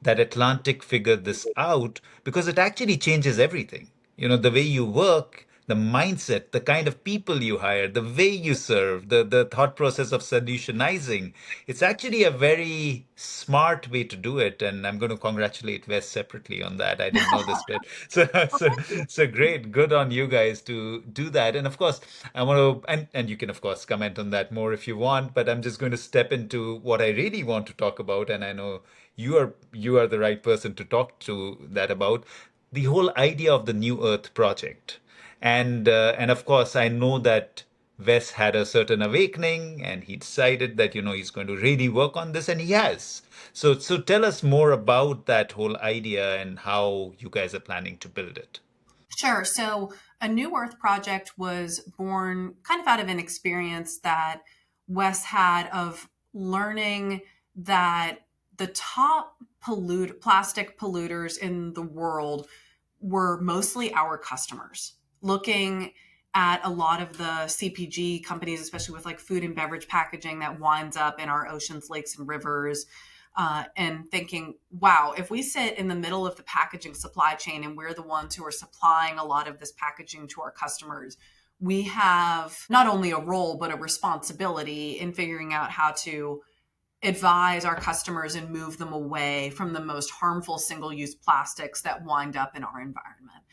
that Atlantic figured this out because it actually changes everything. The way you work, the mindset, the kind of people you hire, the way you serve, the thought process of solutionizing. It's actually a very smart way to do it. And I'm going to congratulate Wes separately on that. I didn't know this bit. So great. Good on you guys to do that. And of course, I want to, and you can, of course, comment on that more if you want, but I'm just going to step into what I really want to talk about. And I know you are the right person to talk to that about the whole idea of the New Earth project. And of course, I know that Wes had a certain awakening, and he decided that he's going to really work on this, and he has. So tell us more about that whole idea and how you guys are planning to build it. Sure. So, a New Earth project was born kind of out of an experience that Wes had of learning that the top plastic polluters in the world were mostly our customers. Looking at a lot of the CPG companies, especially with like food and beverage packaging that winds up in our oceans, lakes, and rivers, and thinking, wow, if we sit in the middle of the packaging supply chain and we're the ones who are supplying a lot of this packaging to our customers, we have not only a role, but a responsibility in figuring out how to advise our customers and move them away from the most harmful single-use plastics that wind up in our environment.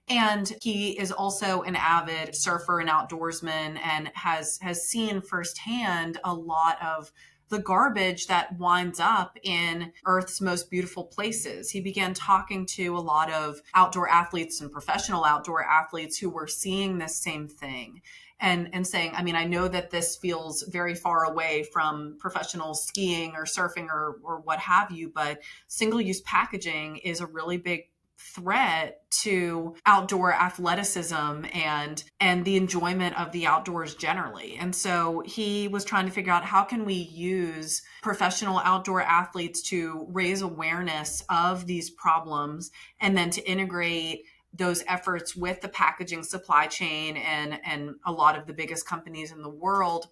And he is also an avid surfer and outdoorsman and has seen firsthand a lot of the garbage that winds up in Earth's most beautiful places. He began talking to a lot of outdoor athletes and professional outdoor athletes who were seeing this same thing and saying, I mean, I know that this feels very far away from professional skiing or surfing or what have you, but single-use packaging is a really big threat to outdoor athleticism and the enjoyment of the outdoors generally. And so he was trying to figure out how can we use professional outdoor athletes to raise awareness of these problems and then to integrate those efforts with the packaging supply chain and a lot of the biggest companies in the world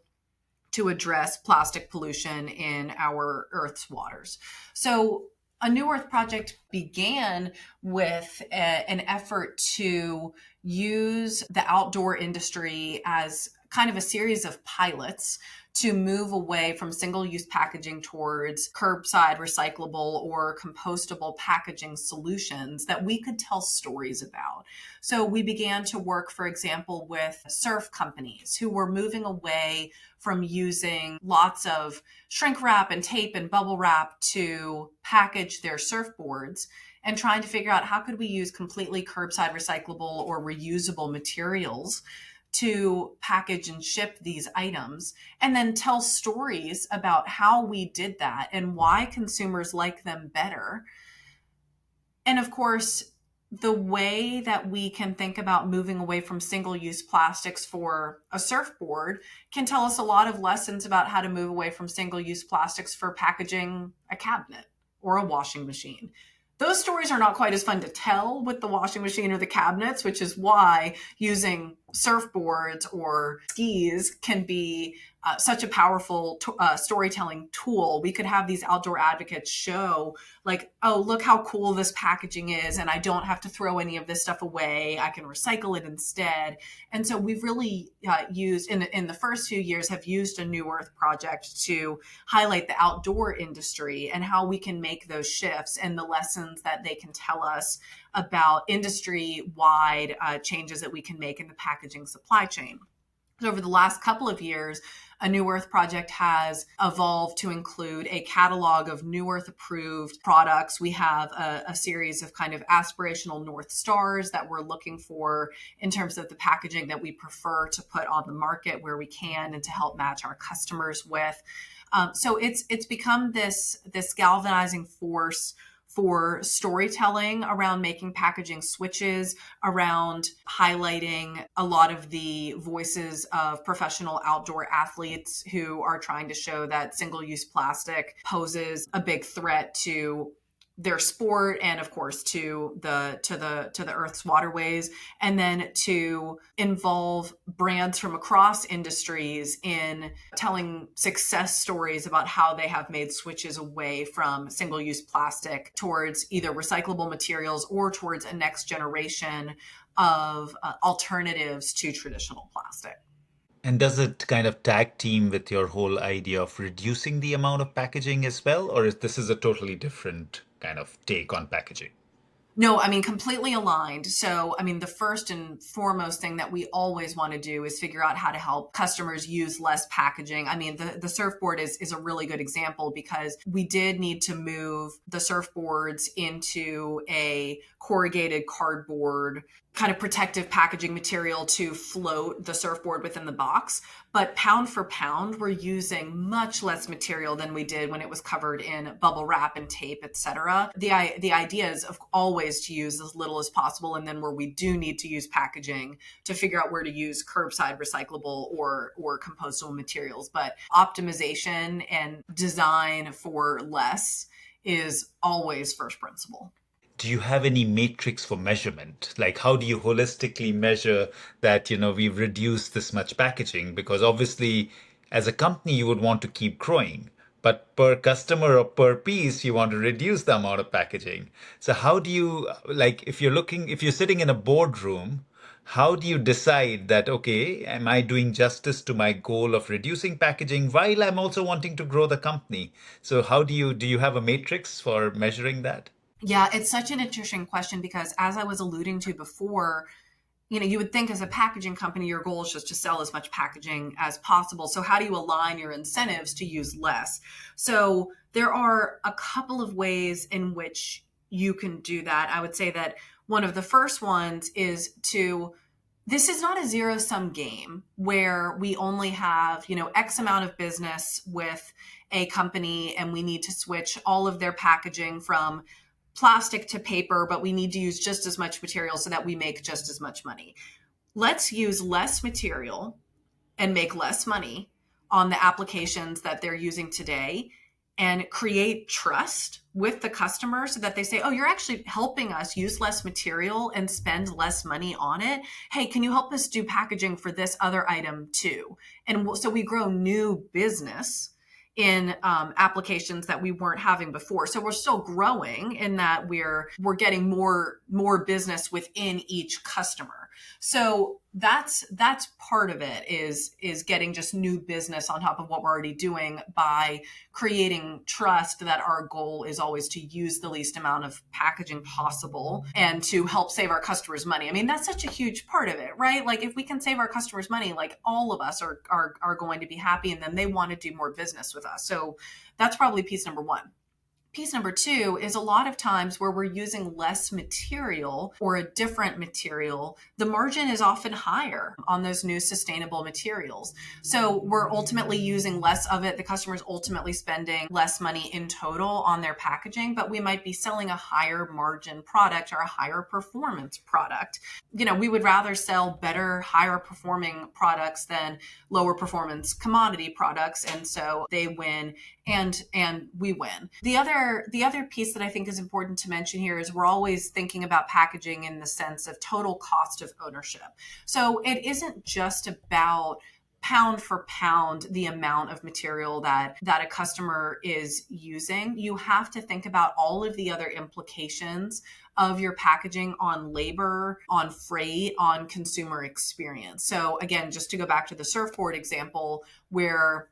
to address plastic pollution in our Earth's waters. So a New Earth project began with an effort to use the outdoor industry as kind of a series of pilots to move away from single-use packaging towards curbside recyclable or compostable packaging solutions that we could tell stories about. So we began to work, for example, with surf companies who were moving away from using lots of shrink wrap and tape and bubble wrap to package their surfboards and trying to figure out how could we use completely curbside recyclable or reusable materials to package and ship these items, and then tell stories about how we did that and why consumers like them better. And of course, the way that we can think about moving away from single-use plastics for a surfboard can tell us a lot of lessons about how to move away from single-use plastics for packaging a cabinet or a washing machine. Those stories are not quite as fun to tell with the washing machine or the cabinets, which is why using surfboards or skis can be such a powerful storytelling tool. We could have these outdoor advocates show like, oh, look how cool this packaging is, and I don't have to throw any of this stuff away. I can recycle it instead. And so we've really used, in the first few years, have used a New Earth project to highlight the outdoor industry and how we can make those shifts and the lessons that they can tell us about industry-wide changes that we can make in the packaging supply chain. So over the last couple of years, a New Earth project has evolved to include a catalog of New Earth approved products. We have a series of kind of aspirational North Stars that we're looking for in terms of the packaging that we prefer to put on the market where we can and to help match our customers with. So it's become this galvanizing force for storytelling around making packaging switches, around highlighting a lot of the voices of professional outdoor athletes who are trying to show that single-use plastic poses a big threat to their sport and of course to the earth's waterways, and then to involve brands from across industries in telling success stories about how they have made switches away from single-use plastic towards either recyclable materials or towards a next generation of alternatives to traditional plastic. And does it kind of tag team with your whole idea of reducing the amount of packaging as well? Or is this is a totally different kind of take on packaging? No, I mean, completely aligned. So, I mean, the first and foremost thing that we always want to do is figure out how to help customers use less packaging. I mean, the surfboard is a really good example because we did need to move the surfboards into a corrugated cardboard kind of protective packaging material to float the surfboard within the box. But pound for pound, we're using much less material than we did when it was covered in bubble wrap and tape, etc. The idea is of always to use as little as possible, and then where we do need to use packaging, to figure out where to use curbside recyclable or compostable materials. But optimization and design for less is always first principle. Do you have any matrix for measurement? Like, how do you holistically measure that, we've reduced this much packaging? Because obviously, as a company, you would want to keep growing, but per customer or per piece, you want to reduce the amount of packaging. So how do you, like, if you're sitting in a boardroom, how do you decide that, okay, am I doing justice to my goal of reducing packaging while I'm also wanting to grow the company? So how do you have a matrix for measuring that? Yeah, it's such an interesting question because as I was alluding to before, you would think as a packaging company, your goal is just to sell as much packaging as possible. So how do you align your incentives to use less? So there are a couple of ways in which you can do that. I would say that one of the first ones is this is not a zero-sum game where we only have, X amount of business with a company and we need to switch all of their packaging from plastic to paper, but we need to use just as much material so that we make just as much money. Let's use less material and make less money on the applications that they're using today and create trust with the customer so that they say, oh, you're actually helping us use less material and spend less money on it. Hey, can you help us do packaging for this other item too? And so we grow new business in applications that we weren't having before. So we're still growing in that we're getting more business within each customer. So that's part of it is getting just new business on top of what we're already doing by creating trust that our goal is always to use the least amount of packaging possible and to help save our customers money. I mean, that's such a huge part of it, right? Like if we can save our customers money, like all of us are going to be happy, and then they want to do more business with us. So that's probably piece number one. Piece number two is a lot of times where we're using less material or a different material, the margin is often higher on those new sustainable materials. So we're ultimately using less of it. The customer's ultimately spending less money in total on their packaging, but we might be selling a higher margin product or a higher performance product. We would rather sell better, higher performing products than lower performance commodity products. And so they win and we win. The other piece that I think is important to mention here is we're always thinking about packaging in the sense of total cost of ownership. So it isn't just about pound for pound the amount of material that a customer is using. You have to think about all of the other implications of your packaging on labor, on freight, on consumer experience. So again, just to go back to the surfboard example where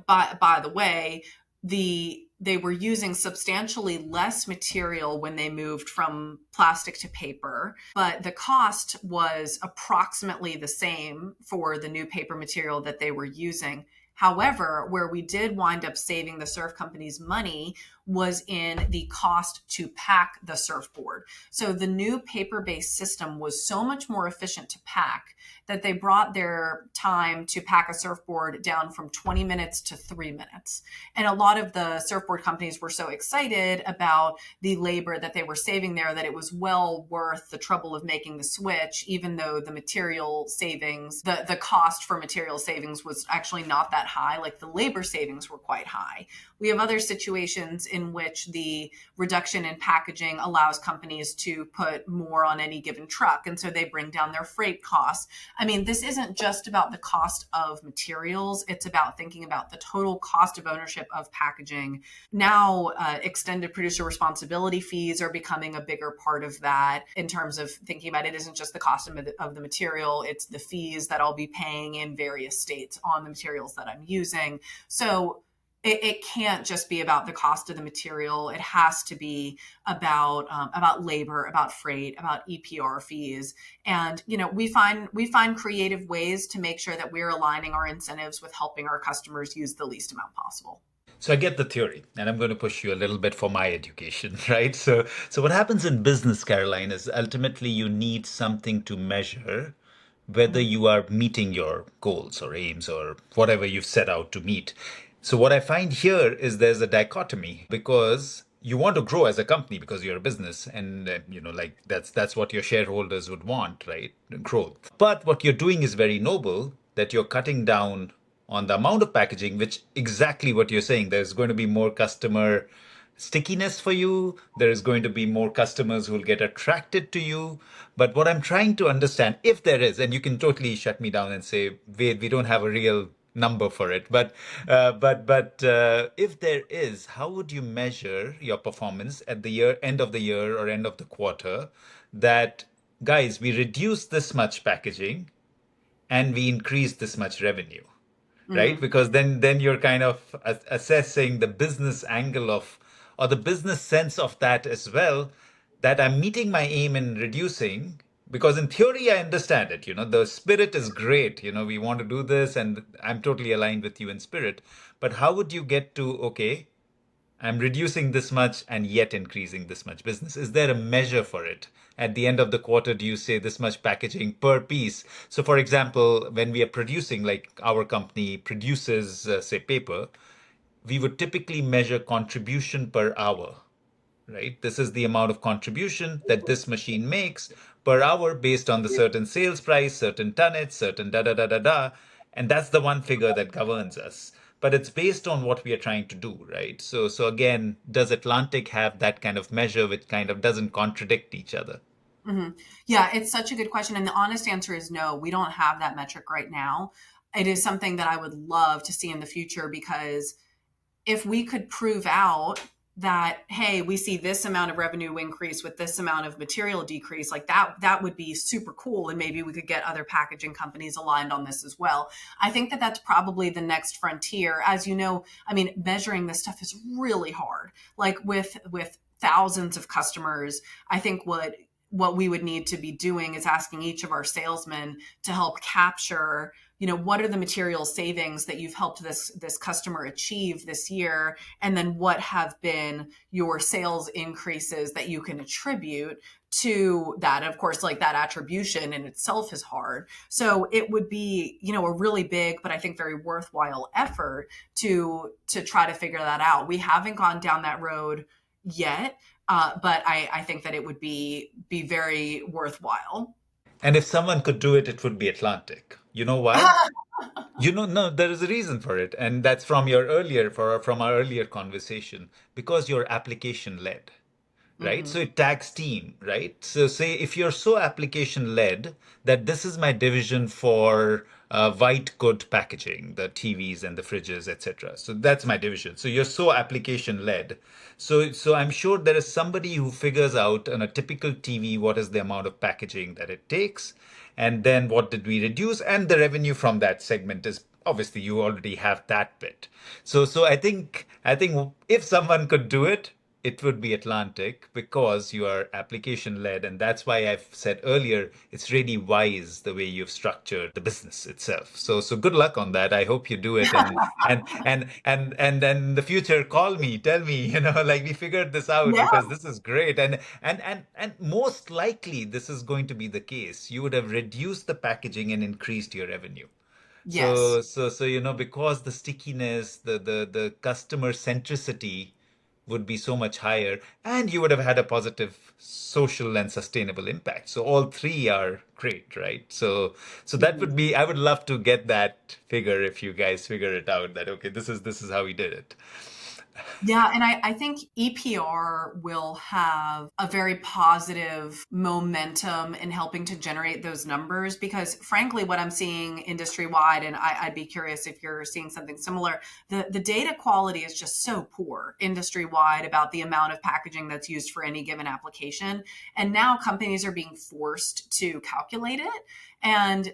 by the way, they were using substantially less material when they moved from plastic to paper, but the cost was approximately the same for the new paper material that they were using. However, where we did wind up saving the surf companies money was in the cost to pack the surfboard. So the new paper-based system was so much more efficient to pack that they brought their time to pack a surfboard down from 20 minutes to 3 minutes. And a lot of the surfboard companies were so excited about the labor that they were saving there that it was well worth the trouble of making the switch, even though the material savings, the cost for material savings was actually not that high. Like the labor savings were quite high. We have other situations in which the reduction in packaging allows companies to put more on any given truck. And so they bring down their freight costs. I mean, this isn't just about the cost of materials. It's about thinking about the total cost of ownership of packaging. Now, extended producer responsibility fees are becoming a bigger part of that in terms of thinking about it isn't just the cost of the material, it's the fees that I'll be paying in various states on the materials that I'm using. So it can't just be about the cost of the material. It has to be about labor, about freight, about EPR fees, and we find creative ways to make sure that we're aligning our incentives with helping our customers use the least amount possible. So I get the theory, and I'm going to push you a little bit for my education, right? So what happens in business, Caroline, is ultimately you need something to measure whether Mm-hmm. you are meeting your goals or aims or whatever you've set out to meet. So what I find here is there's a dichotomy because you want to grow as a company because you're a business and like that's what your shareholders would want, right? Growth. But what you're doing is very noble that you're cutting down on the amount of packaging, which exactly what you're saying. There's going to be more customer stickiness for you. There is going to be more customers who will get attracted to you. But what I'm trying to understand, if there is, and you can totally shut me down and say, wait, we don't have a real number for it. But if there is, how would you measure your performance at the end of the year or end of the quarter? That guys, we reduced this much packaging and we increased this much revenue, right? Mm-hmm. Because then you're kind of assessing the business angle of or the business sense of that as well, that I'm meeting my aim in reducing. Because in theory I understand it, the spirit is great, we want to do this and I'm totally aligned with you in spirit. But how would you get to, okay, I'm reducing this much and yet increasing this much business? Is there a measure for it? At the end of the quarter, do you say this much packaging per piece? So, for example, when we are producing, like our company produces, say, paper, we would typically measure contribution per hour, right? This is the amount of contribution that this machine makes per hour based on the certain sales price, certain tonnage, certain da da da da da. And that's the one figure that governs us. But it's based on what we are trying to do, right? So again, does Atlantic have that kind of measure which kind of doesn't contradict each other? Mm-hmm. Yeah, it's such a good question. And the honest answer is no, we don't have that metric right now. It is something that I would love to see in the future because if we could prove out that, hey, we see this amount of revenue increase with this amount of material decrease, like that would be super cool. And maybe we could get other packaging companies aligned on this as well. I think that that's probably the next frontier. As you know, I mean, measuring this stuff is really hard. Like with thousands of customers, I think what we would need to be doing is asking each of our salesmen to help capture, what are the material savings that you've helped this customer achieve this year? And then what have been your sales increases that you can attribute to that? Of course, like that attribution in itself is hard. So it would be, a really big, but I think very worthwhile effort to try to figure that out. We haven't gone down that road yet. But I think that it would be very worthwhile. And if someone could do it, it would be Atlantic. You know why? No, there is a reason for it. And that's from our earlier conversation, because you're application led, right? Mm-hmm. So it tags team, right? So say if you're so application led that this is my division for white good packaging, the TVs and the fridges, etc. So that's my division. So you're so application led. So I'm sure there is somebody who figures out on a typical TV what is the amount of packaging that it takes, and then what did we reduce, and the revenue from that segment is obviously you already have that bit. So I think if someone could do it, it would be Atlantic because you are application led. And that's why I've said earlier, it's really wise the way you've structured the business itself. So good luck on that. I hope you do it. And then in the future, call me, tell me, like we figured this out Yeah. because this is great. And most likely this is going to be the case. You would have reduced the packaging and increased your revenue. Yes. So because the stickiness, the customer centricity would be so much higher, and you would have had a positive social and sustainable impact. So all three are great, right? So that would be, I would love to get that figure if you guys figure it out that okay, this is how we did it. Yeah, and I think EPR will have a very positive momentum in helping to generate those numbers because, frankly, what I'm seeing industry wide, and I'd be curious if you're seeing something similar, the data quality is just so poor industry wide about the amount of packaging that's used for any given application. And now companies are being forced to calculate it. And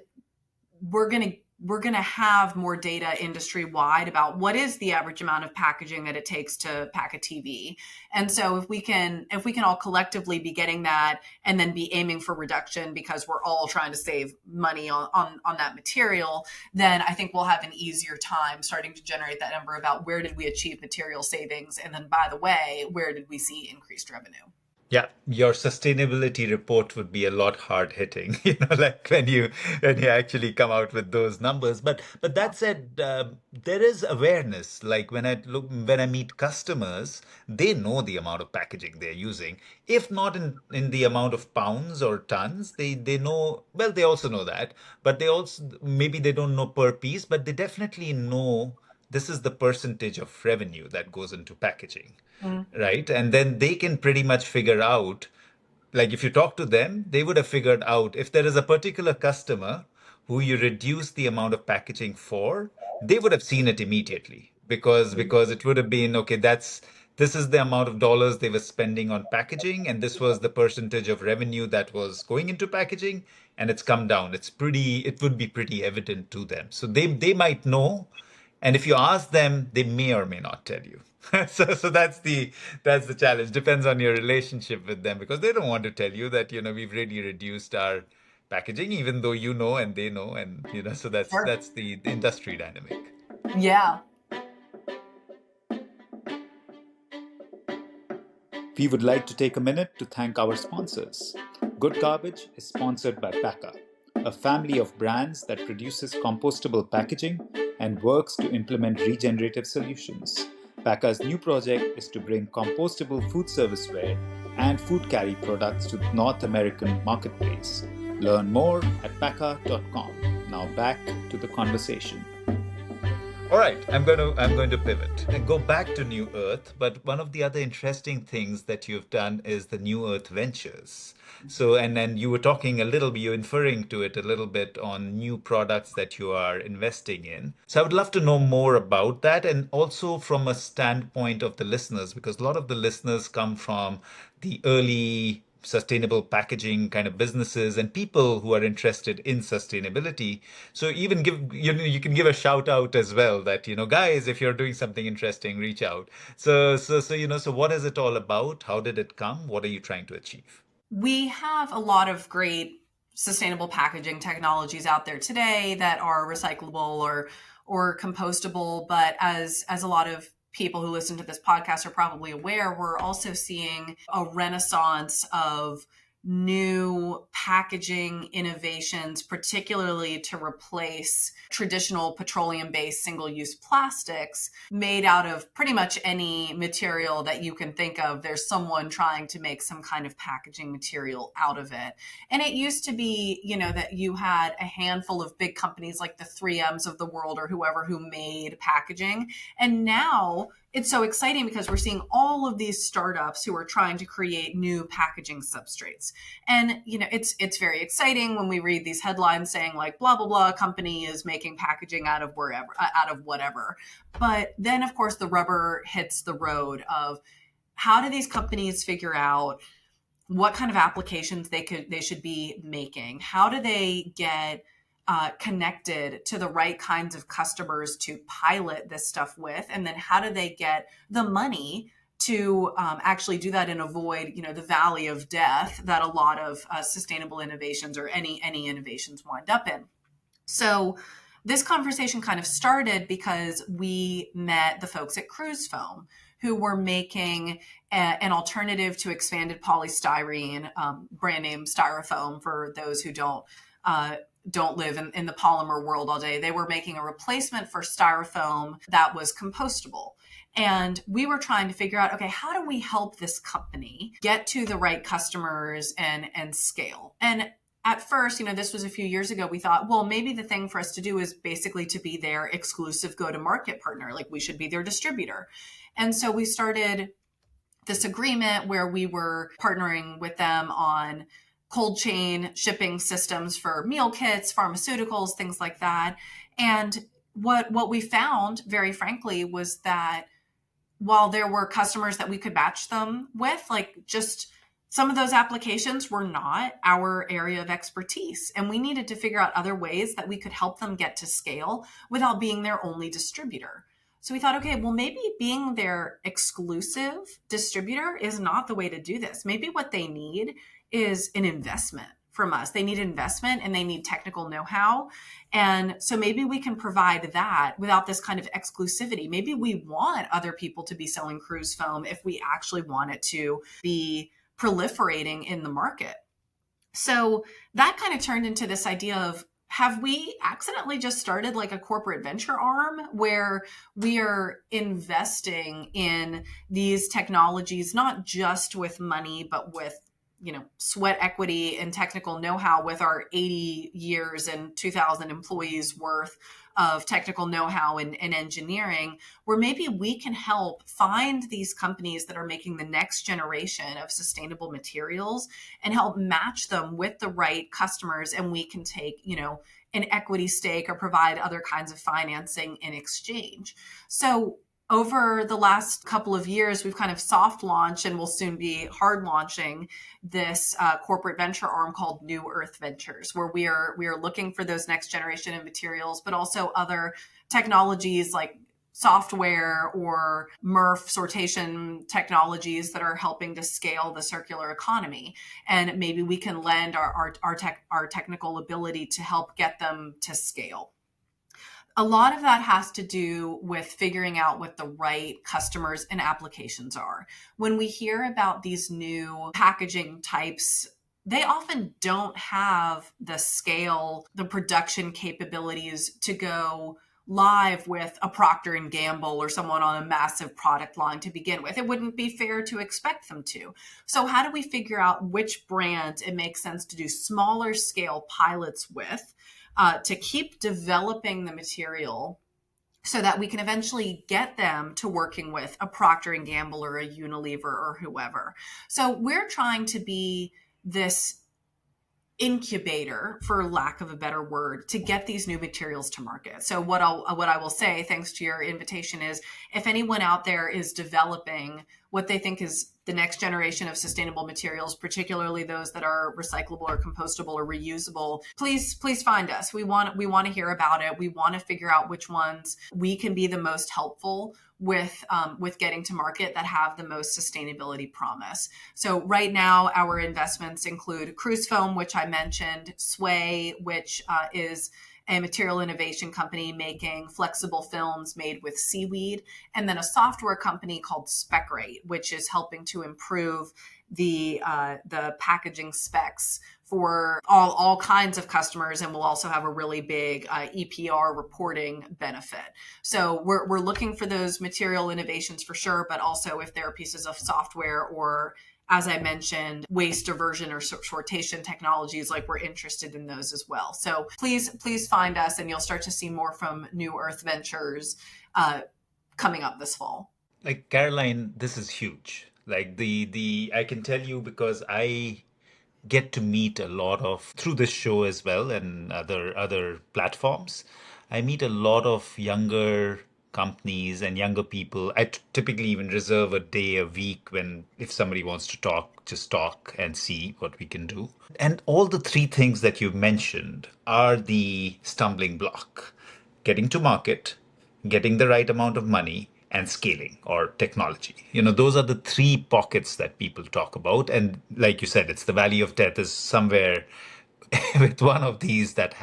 we're going to have more data industry wide about what is the average amount of packaging that it takes to pack a TV. And so if we can all collectively be getting that and then be aiming for reduction because we're all trying to save money on that material, then I think we'll have an easier time starting to generate that number about where did we achieve material savings. And then, by the way, where did we see increased revenue? Yeah, your sustainability report would be a lot hard hitting, like when you actually come out with those numbers. But that said, there is awareness. Like when I meet customers, they know the amount of packaging they're using. If not in the amount of pounds or tons, they know, well, they also know that, but they also maybe they don't know per piece, but they definitely know this is the percentage of revenue that goes into packaging, Mm. right? And then they can pretty much figure out, like if you talk to them, they would have figured out if there is a particular customer who you reduce the amount of packaging for, they would have seen it immediately because it would have been okay, this is the amount of dollars they were spending on packaging, and this was the percentage of revenue that was going into packaging, and it's come down. It would be pretty evident to them. So they might know, and if you ask them, they may or may not tell you. So that's the challenge. Depends on your relationship with them because they don't want to tell you that, we've really reduced our packaging, even though you know and they know, and so that's Sure. that's the industry dynamic. Yeah. We would like to take a minute to thank our sponsors. Good Garbage is sponsored by Paka, a family of brands that produces compostable packaging and works to implement regenerative solutions. Paka's new project is to bring compostable food serviceware and food carry products to the North American marketplace. Learn more at paka.com. Now back to the conversation. All right, I'm going to pivot and go back to New Earth, but one of the other interesting things that you've done is the New Earth Ventures. So, and then you were talking a little bit, you're inferring to it a little bit on new products that you are investing in. So I would love to know more about that and also from a standpoint of the listeners, because a lot of the listeners come from the early sustainable packaging kind of businesses and people who are interested in sustainability. So even you can give a shout out as well that, guys, if you're doing something interesting, reach out. So what is it all about? How did it come? What are you trying to achieve? We have a lot of great sustainable packaging technologies out there today that are recyclable or compostable, but as a lot of people who listen to this podcast are probably aware, we're also seeing a renaissance of new packaging innovations, particularly to replace traditional petroleum-based single-use plastics made out of pretty much any material that you can think of. There's someone trying to make some kind of packaging material out of it. And it used to be, that you had a handful of big companies like the 3Ms of the world or whoever who made packaging. And now it's so exciting because we're seeing all of these startups who are trying to create new packaging substrates. And, it's very exciting when we read these headlines saying like, blah, blah, blah, company is making packaging out of whatever. But then, of course, the rubber hits the road of how do these companies figure out what kind of applications they should be making? How do they get connected to the right kinds of customers to pilot this stuff with? And then how do they get the money to actually do that and avoid, the valley of death that a lot of sustainable innovations or any innovations wind up in. So this conversation kind of started because we met the folks at Cruz Foam who were making an alternative to expanded polystyrene, brand name Styrofoam for those who don't live in the polymer world all day. They were making a replacement for styrofoam that was compostable. And we were trying to figure out, okay, how do we help this company get to the right customers and scale? And at first, this was a few years ago, we thought, well, maybe the thing for us to do is basically to be their exclusive go-to-market partner. Like, we should be their distributor. And so we started this agreement where we were partnering with them on cold chain shipping systems for meal kits, pharmaceuticals, things like that. And what we found, very frankly, was that while there were customers that we could match them with, like, just some of those applications were not our area of expertise. And we needed to figure out other ways that we could help them get to scale without being their only distributor. So we thought, okay, well, maybe being their exclusive distributor is not the way to do this. Maybe what they need is an investment from us. They need investment and they need technical know-how. And so maybe we can provide that without this kind of exclusivity. Maybe we want other people to be selling Cruz Foam if we actually want it to be proliferating in the market. So that kind of turned into this idea of, have we accidentally just started like a corporate venture arm where we are investing in these technologies, not just with money, but with sweat equity and technical know-how, with our 80 years and 2,000 employees worth of technical know-how and engineering, where maybe we can help find these companies that are making the next generation of sustainable materials and help match them with the right customers. And we can take, an equity stake or provide other kinds of financing in exchange. So over the last couple of years, we've kind of soft launched and will soon be hard launching this corporate venture arm called New Earth Ventures, where we are looking for those next generation of materials, but also other technologies like software or MRF sortation technologies that are helping to scale the circular economy. And maybe we can lend our technical ability to help get them to scale. A lot of that has to do with figuring out what the right customers and applications are. When we hear about these new packaging types, they often don't have the scale, the production capabilities to go live with a Procter & Gamble or someone on a massive product line to begin with. It wouldn't be fair to expect them to. So how do we figure out which brands it makes sense to do smaller scale pilots with, to keep developing the material so that we can eventually get them to working with a Procter & Gamble or a Unilever or whoever. So we're trying to be this incubator, for lack of a better word, to get these new materials to market. So what I will say, thanks to your invitation, is if anyone out there is developing what they think is the next generation of sustainable materials, particularly those that are recyclable or compostable or reusable, please find us. We want to hear about it. We want to figure out which ones we can be the most helpful with getting to market that have the most sustainability promise. So right now, our investments include Cruz Foam, which I mentioned, Sway, which is a material innovation company making flexible films made with seaweed, and then a software company called Specright, which is helping to improve the packaging specs for all kinds of customers, and will also have a really big EPR reporting benefit. So we're looking for those material innovations for sure, but also if there are pieces of software or, as I mentioned, waste diversion or sortation technologies, like, we're interested in those as well. So please find us, and you'll start to see more from New Earth Ventures coming up this fall. Like, Caroline, this is huge. Like, the I can tell you, because I get to meet a lot of, through this show as well and other platforms, I meet a lot of younger companies and younger people. I typically even reserve a day a week when, if somebody wants to talk, just talk and see what we can do. And all the three things that you've mentioned are the stumbling block: getting to market, getting the right amount of money, and scaling or technology. Those are the three pockets that people talk about. And like you said, it's the valley of death is somewhere with one of these that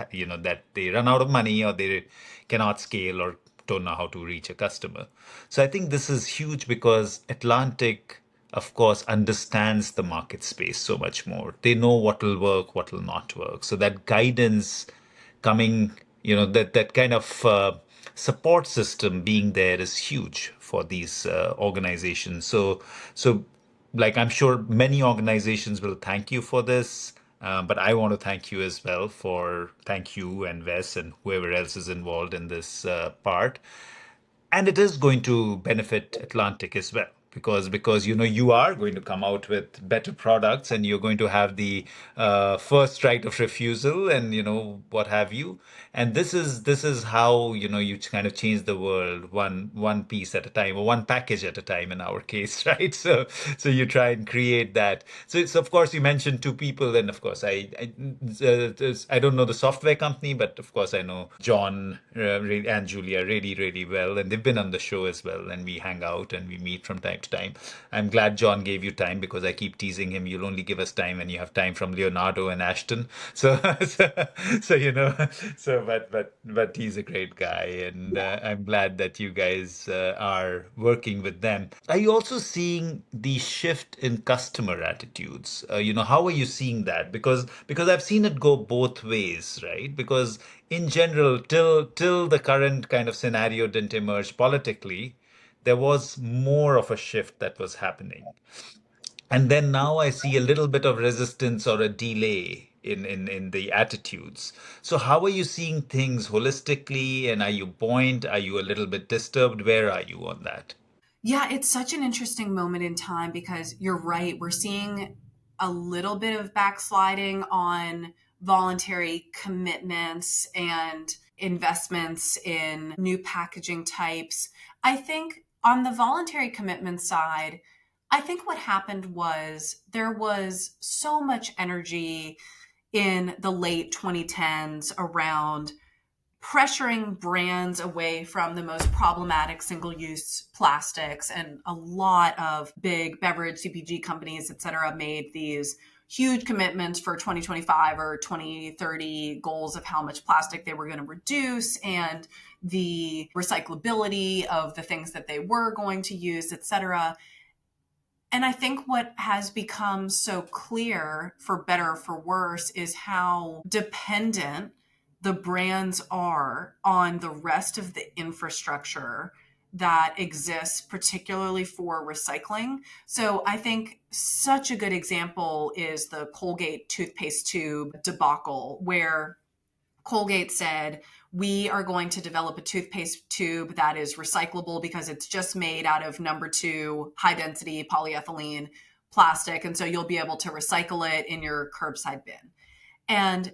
that they run out of money or they cannot scale or don't know how to reach a customer. So I think this is huge because Atlantic, of course, understands the market space so much more. They know what will work, what will not work. So that guidance coming, that kind of support system being there is huge for these organizations. So like I'm sure many organizations will thank you for this. But I want to thank you as well for thank you and Wes and whoever else is involved in this part. And it is going to benefit Atlantic as well because you are going to come out with better products and you're going to have the first right of refusal and what have you. And this is how you kind of change the world one piece at a time or one package at a time in our case, right? So you try and create that. So it's, of course, you mentioned two people, and of course I don't know the software company, but of course I know John and Julia really, really well, and they've been on the show as well, and we hang out and we meet from time to time. I'm glad John gave you time because I keep teasing him. You'll only give us time when you have time from Leonardo and Ashton. So, so but he's a great guy, and I'm glad that you guys are working with them. Are you also seeing the shift in customer attitudes? How are you seeing that? Because I've seen it go both ways, right? Because in general, till the current kind of scenario didn't emerge politically, there was more of a shift that was happening. And then now I see a little bit of resistance or a delay in the attitudes. So how are you seeing things holistically? And are you buoyant? Are you a little bit disturbed? Where are you on that? Yeah, it's such an interesting moment in time because you're right. We're seeing a little bit of backsliding on voluntary commitments and investments in new packaging types. I think on the voluntary commitment side, I think what happened was there was so much energy in the late 2010s around pressuring brands away from the most problematic single-use plastics, and a lot of big beverage CPG companies, et cetera, made these huge commitments for 2025 or 2030 goals of how much plastic they were going to reduce and the recyclability of the things that they were going to use, et cetera. And I think what has become so clear, for better or for worse, is how dependent the brands are on the rest of the infrastructure that exists, particularly for recycling. So I think such a good example is the Colgate toothpaste tube debacle, where Colgate said, we are going to develop a toothpaste tube that is recyclable because it's just made out of number 2 high density polyethylene plastic. And so you'll be able to recycle it in your curbside bin. And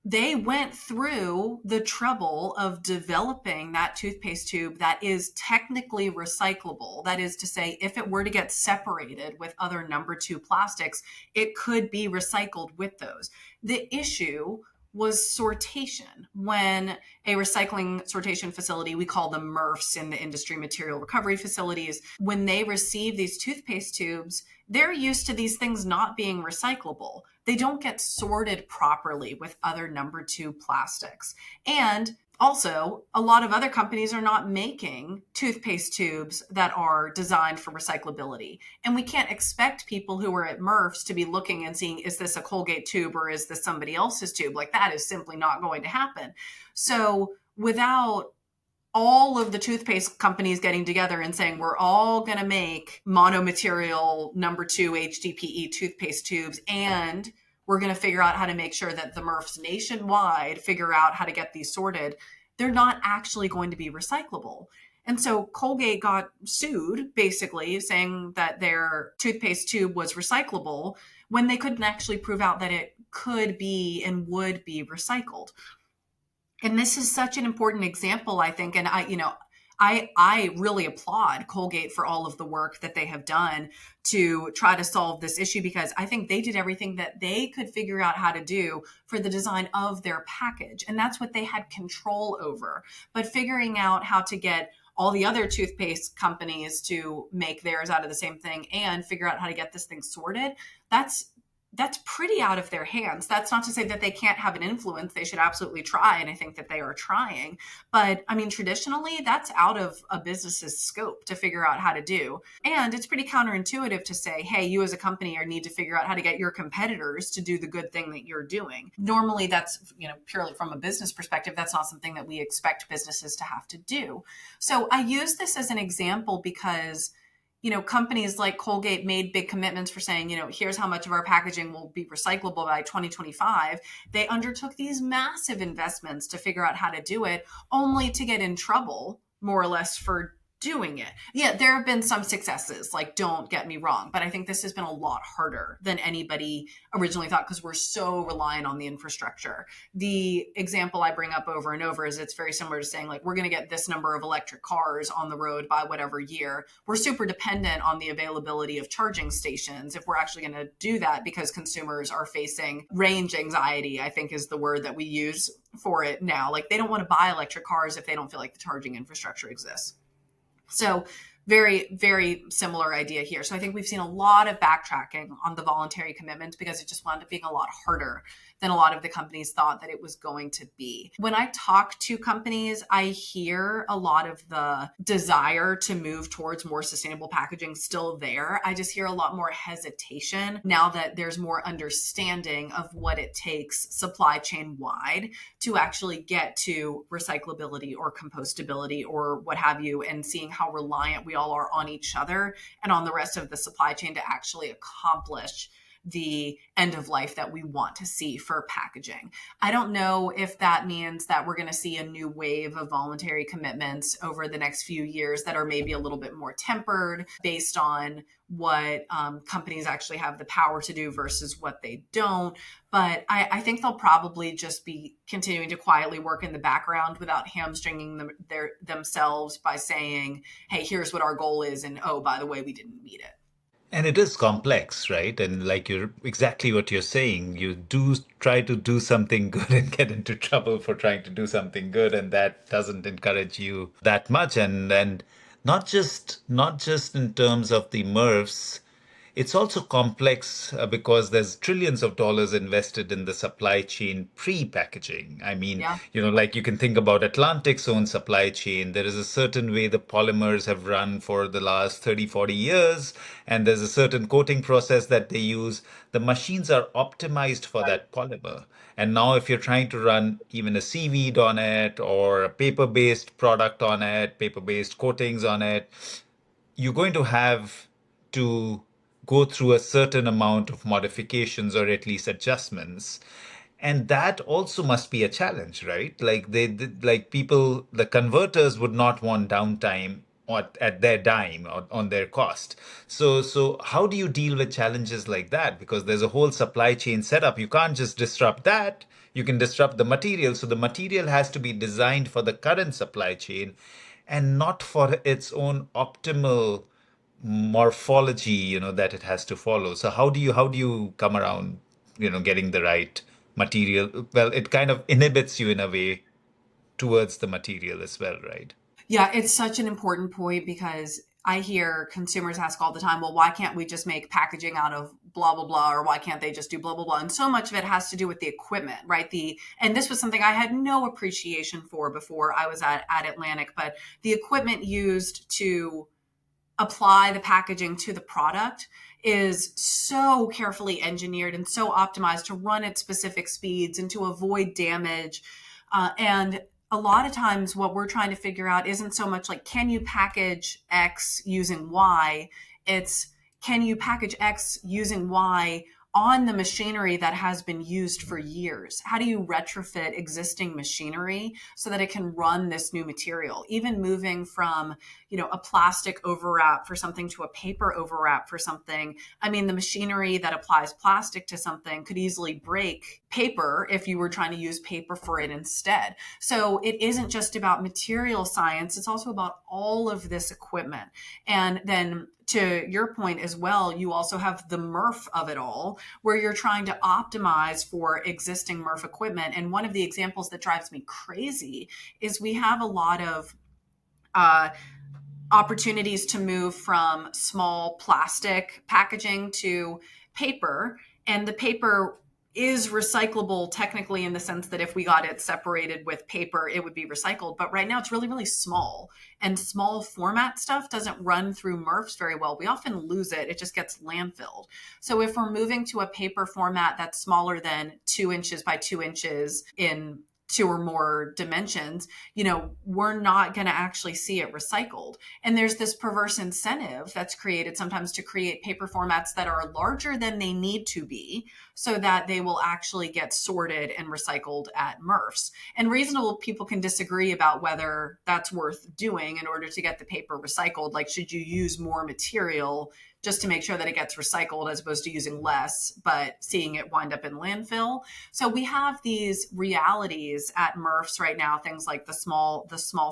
they went through the trouble of developing that toothpaste tube that is technically recyclable. That is to say, if it were to get separated with other number 2 plastics, it could be recycled with those. The issue was sortation. When a recycling sortation facility, we call them MRFs in the industry, material recovery facilities, when they receive these toothpaste tubes, they're used to these things not being recyclable. They don't get sorted properly with other number 2 plastics. And also, a lot of other companies are not making toothpaste tubes that are designed for recyclability. And we can't expect people who are at MRFs to be looking and seeing, is this a Colgate tube or is this somebody else's tube? Like, that is simply not going to happen. So without all of the toothpaste companies getting together and saying, we're all going to make monomaterial number 2 HDPE toothpaste tubes, and we're going to figure out how to make sure that the MRFs nationwide figure out how to get these sorted, they're not actually going to be recyclable. And so Colgate got sued, basically saying that their toothpaste tube was recyclable when they couldn't actually prove out that it could be and would be recycled. And this is such an important example, I think. And I really applaud Colgate for all of the work that they have done to try to solve this issue, because I think they did everything that they could figure out how to do for the design of their package. And that's what they had control over. But figuring out how to get all the other toothpaste companies to make theirs out of the same thing and figure out how to get this thing sorted, that's pretty out of their hands. That's not to say that they can't have an influence. They should absolutely try. And I think that they are trying. But I mean, traditionally, that's out of a business's scope to figure out how to do. And it's pretty counterintuitive to say, hey, you as a company need to figure out how to get your competitors to do the good thing that you're doing. Normally, that's, purely from a business perspective, that's not something that we expect businesses to have to do. So I use this as an example because companies like Colgate made big commitments for saying, here's how much of our packaging will be recyclable by 2025. They undertook these massive investments to figure out how to do it, only to get in trouble, more or less, for doing it. Yeah, there have been some successes, like, don't get me wrong, but I think this has been a lot harder than anybody originally thought because we're so reliant on the infrastructure. The example I bring up over and over is it's very similar to saying, like, we're going to get this number of electric cars on the road by whatever year. We're super dependent on the availability of charging stations if we're actually going to do that, because consumers are facing range anxiety, I think is the word that we use for it now. Like, they don't want to buy electric cars if they don't feel like the charging infrastructure exists. So very, very similar idea here. So I think we've seen a lot of backtracking on the voluntary commitment because it just wound up being a lot harder than a lot of the companies thought that it was going to be. When I talk to companies, I hear a lot of the desire to move towards more sustainable packaging still there. I just hear a lot more hesitation now that there's more understanding of what it takes supply chain wide to actually get to recyclability or compostability or what have you, and seeing how reliant we all are on each other and on the rest of the supply chain to actually accomplish the end of life that we want to see for packaging. I don't know if that means that we're going to see a new wave of voluntary commitments over the next few years that are maybe a little bit more tempered based on what companies actually have the power to do versus what they don't. But I think they'll probably just be continuing to quietly work in the background without hamstringing themselves by saying, hey, here's what our goal is. And oh, by the way, we didn't meet it. And it is complex, right? And like you're exactly what you're saying, you do try to do something good and get into trouble for trying to do something good, and that doesn't encourage you that much. And not just in terms of the MRFs, it's also complex because there's trillions of dollars invested in the supply chain pre-packaging. I mean, Yeah. like you can think about Atlantic's own supply chain. There is a certain way the polymers have run for the last 30, 40 years, and there's a certain coating process that they use. The machines are optimized for that polymer. And now if you're trying to run even a seaweed on it or a paper-based product on it, paper-based coatings on it, you're going to have to go through a certain amount of modifications or at least adjustments. And that also must be a challenge, right? Like like people, the converters would not want downtime at their dime or on their cost. So how do you deal with challenges like that? Because there's a whole supply chain setup. You can't just disrupt that. You can disrupt the material. So the material has to be designed for the current supply chain and not for its own optimal morphology, that it has to follow. So how do you come around, getting the right material? Well, it kind of inhibits you in a way towards the material as well, right? Yeah, it's such an important point because I hear consumers ask all the time, well, why can't we just make packaging out of blah, blah, blah, or why can't they just do blah, blah, blah? And so much of it has to do with the equipment, right? And this was something I had no appreciation for before I was at Atlantic, but the equipment used to apply the packaging to the product is so carefully engineered and so optimized to run at specific speeds and to avoid damage. And a lot of times what we're trying to figure out isn't so much like, can you package X using Y? It's, can you package X using Y on the machinery that has been used for years? How do you retrofit existing machinery so that it can run this new material? Even moving from, a plastic overwrap for something to a paper overwrap for something. I mean, the machinery that applies plastic to something could easily break paper if you were trying to use paper for it instead. So it isn't just about material science. It's also about all of this equipment. And then to your point as well, you also have the MRF of it all, where you're trying to optimize for existing MRF equipment. And one of the examples that drives me crazy is we have a lot of opportunities to move from small plastic packaging to paper. And the paper is recyclable technically in the sense that if we got it separated with paper, it would be recycled. But right now it's really, really small. And small format stuff doesn't run through MRFs very well. We often lose it. It just gets landfilled. So if we're moving to a paper format that's smaller than 2 inches by 2 inches in 2 or more dimensions, we're not going to actually see it recycled. And there's this perverse incentive that's created sometimes to create paper formats that are larger than they need to be so that they will actually get sorted and recycled at MRFs. And reasonable people can disagree about whether that's worth doing in order to get the paper recycled. Like, should you use more material just to make sure that it gets recycled as opposed to using less, but seeing it wind up in landfill? So we have these realities at MRFs right now, things like the small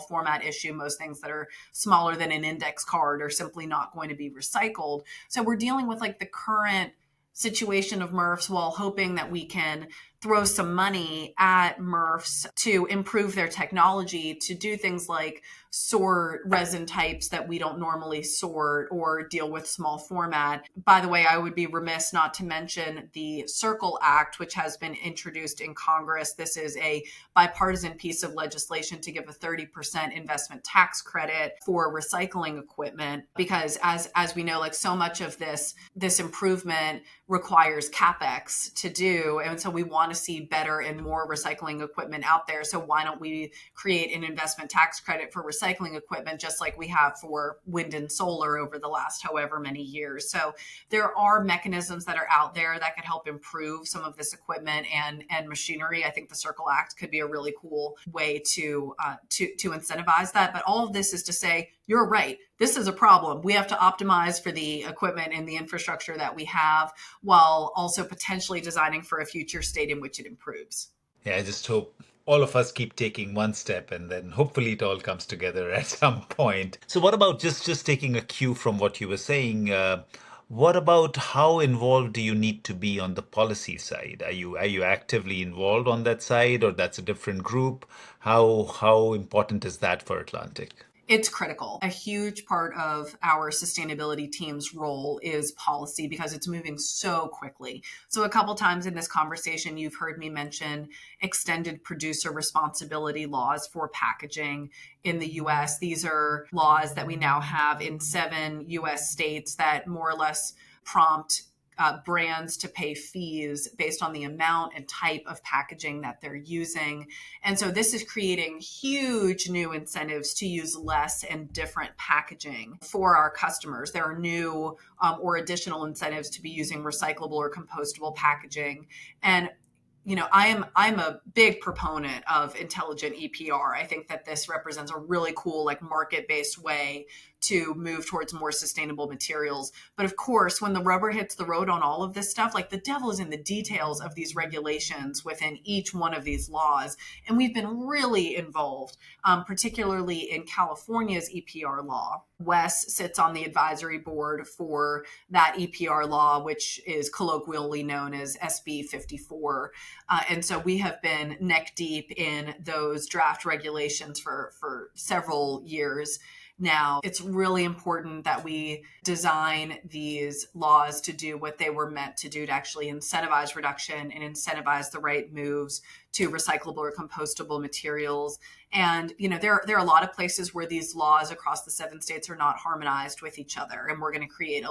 format issue. Most things that are smaller than an index card are simply not going to be recycled. So we're dealing with like the current situation of MRFs while hoping that we can throw some money at MRFs to improve their technology to do things like sort resin types that we don't normally sort or deal with small format. By the way, I would be remiss not to mention the Circle Act, which has been introduced in Congress. This is a bipartisan piece of legislation to give a 30% investment tax credit for recycling equipment, because as we know, like so much of this improvement requires CapEx to do. And so we want to see better and more recycling equipment out there. So why don't we create an investment tax credit for recycling equipment, just like we have for wind and solar over the last however many years? So there are mechanisms that are out there that could help improve some of this equipment and machinery. I think the Circle Act could be a really cool way to incentivize that. But all of this is to say, you're right. This is a problem. We have to optimize for the equipment and the infrastructure that we have while also potentially designing for a future state in which it improves. Yeah, I just hope all of us keep taking one step and then hopefully it all comes together at some point. So what about just taking a cue from what you were saying? What about how involved do you need to be on the policy side? Are you actively involved on that side, or that's a different group? How important is that for Atlantic? It's critical. A huge part of our sustainability team's role is policy because it's moving so quickly. So a couple times in this conversation, you've heard me mention extended producer responsibility laws for packaging in the US. These are laws that we now have in 7 US states that more or less prompt brands to pay fees based on the amount and type of packaging that they're using. And so this is creating huge new incentives to use less and different packaging for our customers. There are new or additional incentives to be using recyclable or compostable packaging. And I'm a big proponent of intelligent EPR. I think that this represents a really cool, like market-based way to move towards more sustainable materials. But of course, when the rubber hits the road on all of this stuff, like the devil is in the details of these regulations within each one of these laws. And we've been really involved, particularly in California's EPR law. Wes sits on the advisory board for that EPR law, which is colloquially known as SB 54. And so we have been neck deep in those draft regulations for several years now. It's really important that we design these laws to do what they were meant to do, to actually incentivize reduction and incentivize the right moves to recyclable or compostable materials. And, there are a lot of places where these laws across the 7 states are not harmonized with each other. And we're going to create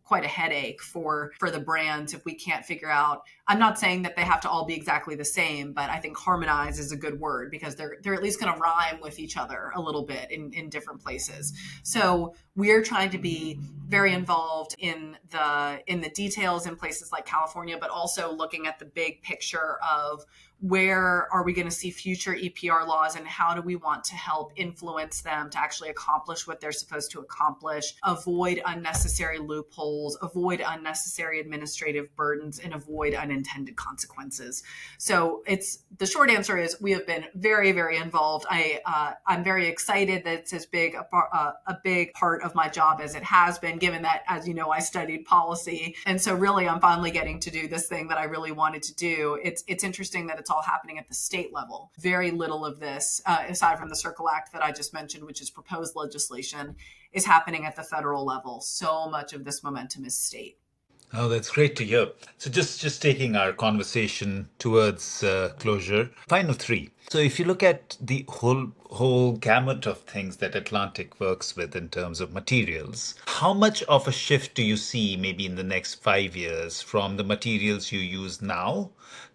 quite a headache for the brands if we can't figure out. I'm not saying that they have to all be exactly the same, but I think harmonize is a good word because they're at least going to rhyme with each other a little bit in different places. So we're trying to be very involved in the details in places like California, but also looking at the big picture of where are we going to see future EPR laws and how do we want to help influence them to actually accomplish what they're supposed to accomplish, avoid unnecessary loopholes, avoid unnecessary administrative burdens, and avoid unintended consequences. So the short answer is we have been very, very involved. I'm very excited that it's as big a big part of my job as it has been, given that, as you know, I studied policy. And so really I'm finally getting to do this thing that I really wanted to do. It's interesting that it's all happening at the state level. Very little of this, aside from the Circle Act that I just mentioned, which is proposed legislation, is happening at the federal level. So much of this momentum is state. Oh, that's great to hear. So just taking our conversation towards closure. Final three. So if you look at the whole gamut of things that Atlantic works with in terms of materials, how much of a shift do you see maybe in the next 5 years from the materials you use now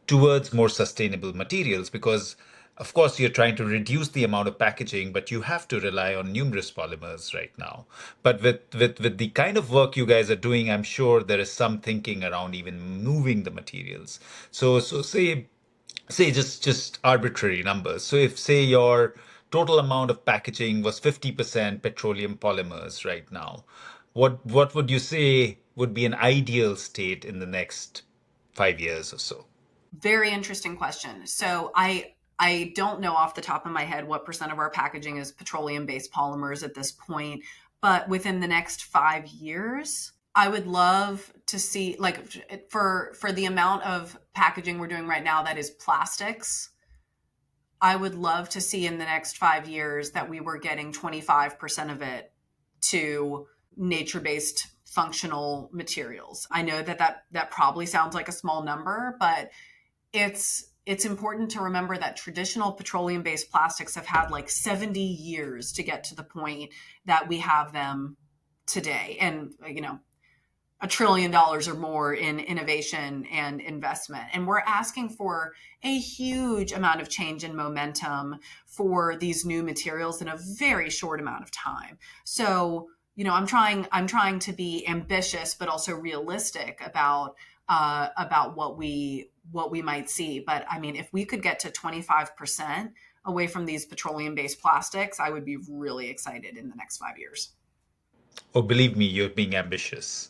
towards more sustainable materials? Because of course, you're trying to reduce the amount of packaging, but you have to rely on numerous polymers right now. But with the kind of work you guys are doing, I'm sure there is some thinking around even moving the materials. So say just arbitrary numbers. So if say your total amount of packaging was 50% petroleum polymers right now, what would you say would be an ideal state in the next 5 years or so? Very interesting question. So I don't know off the top of my head what percent of our packaging is petroleum-based polymers at this point, but within the next 5 years, I would love to see, like, for the amount of packaging we're doing right now that is plastics, I would love to see in the next 5 years that we were getting 25% of it to nature-based functional materials. I know that probably sounds like a small number, but it's important to remember that traditional petroleum-based plastics have had like 70 years to get to the point that we have them today. And, $1 trillion or more in innovation and investment. And we're asking for a huge amount of change and momentum for these new materials in a very short amount of time. So, I'm trying to be ambitious, but also realistic about what we might see. But I mean, if we could get to 25% away from these petroleum-based plastics, I would be really excited in the next 5 years. Oh, believe me, you're being ambitious.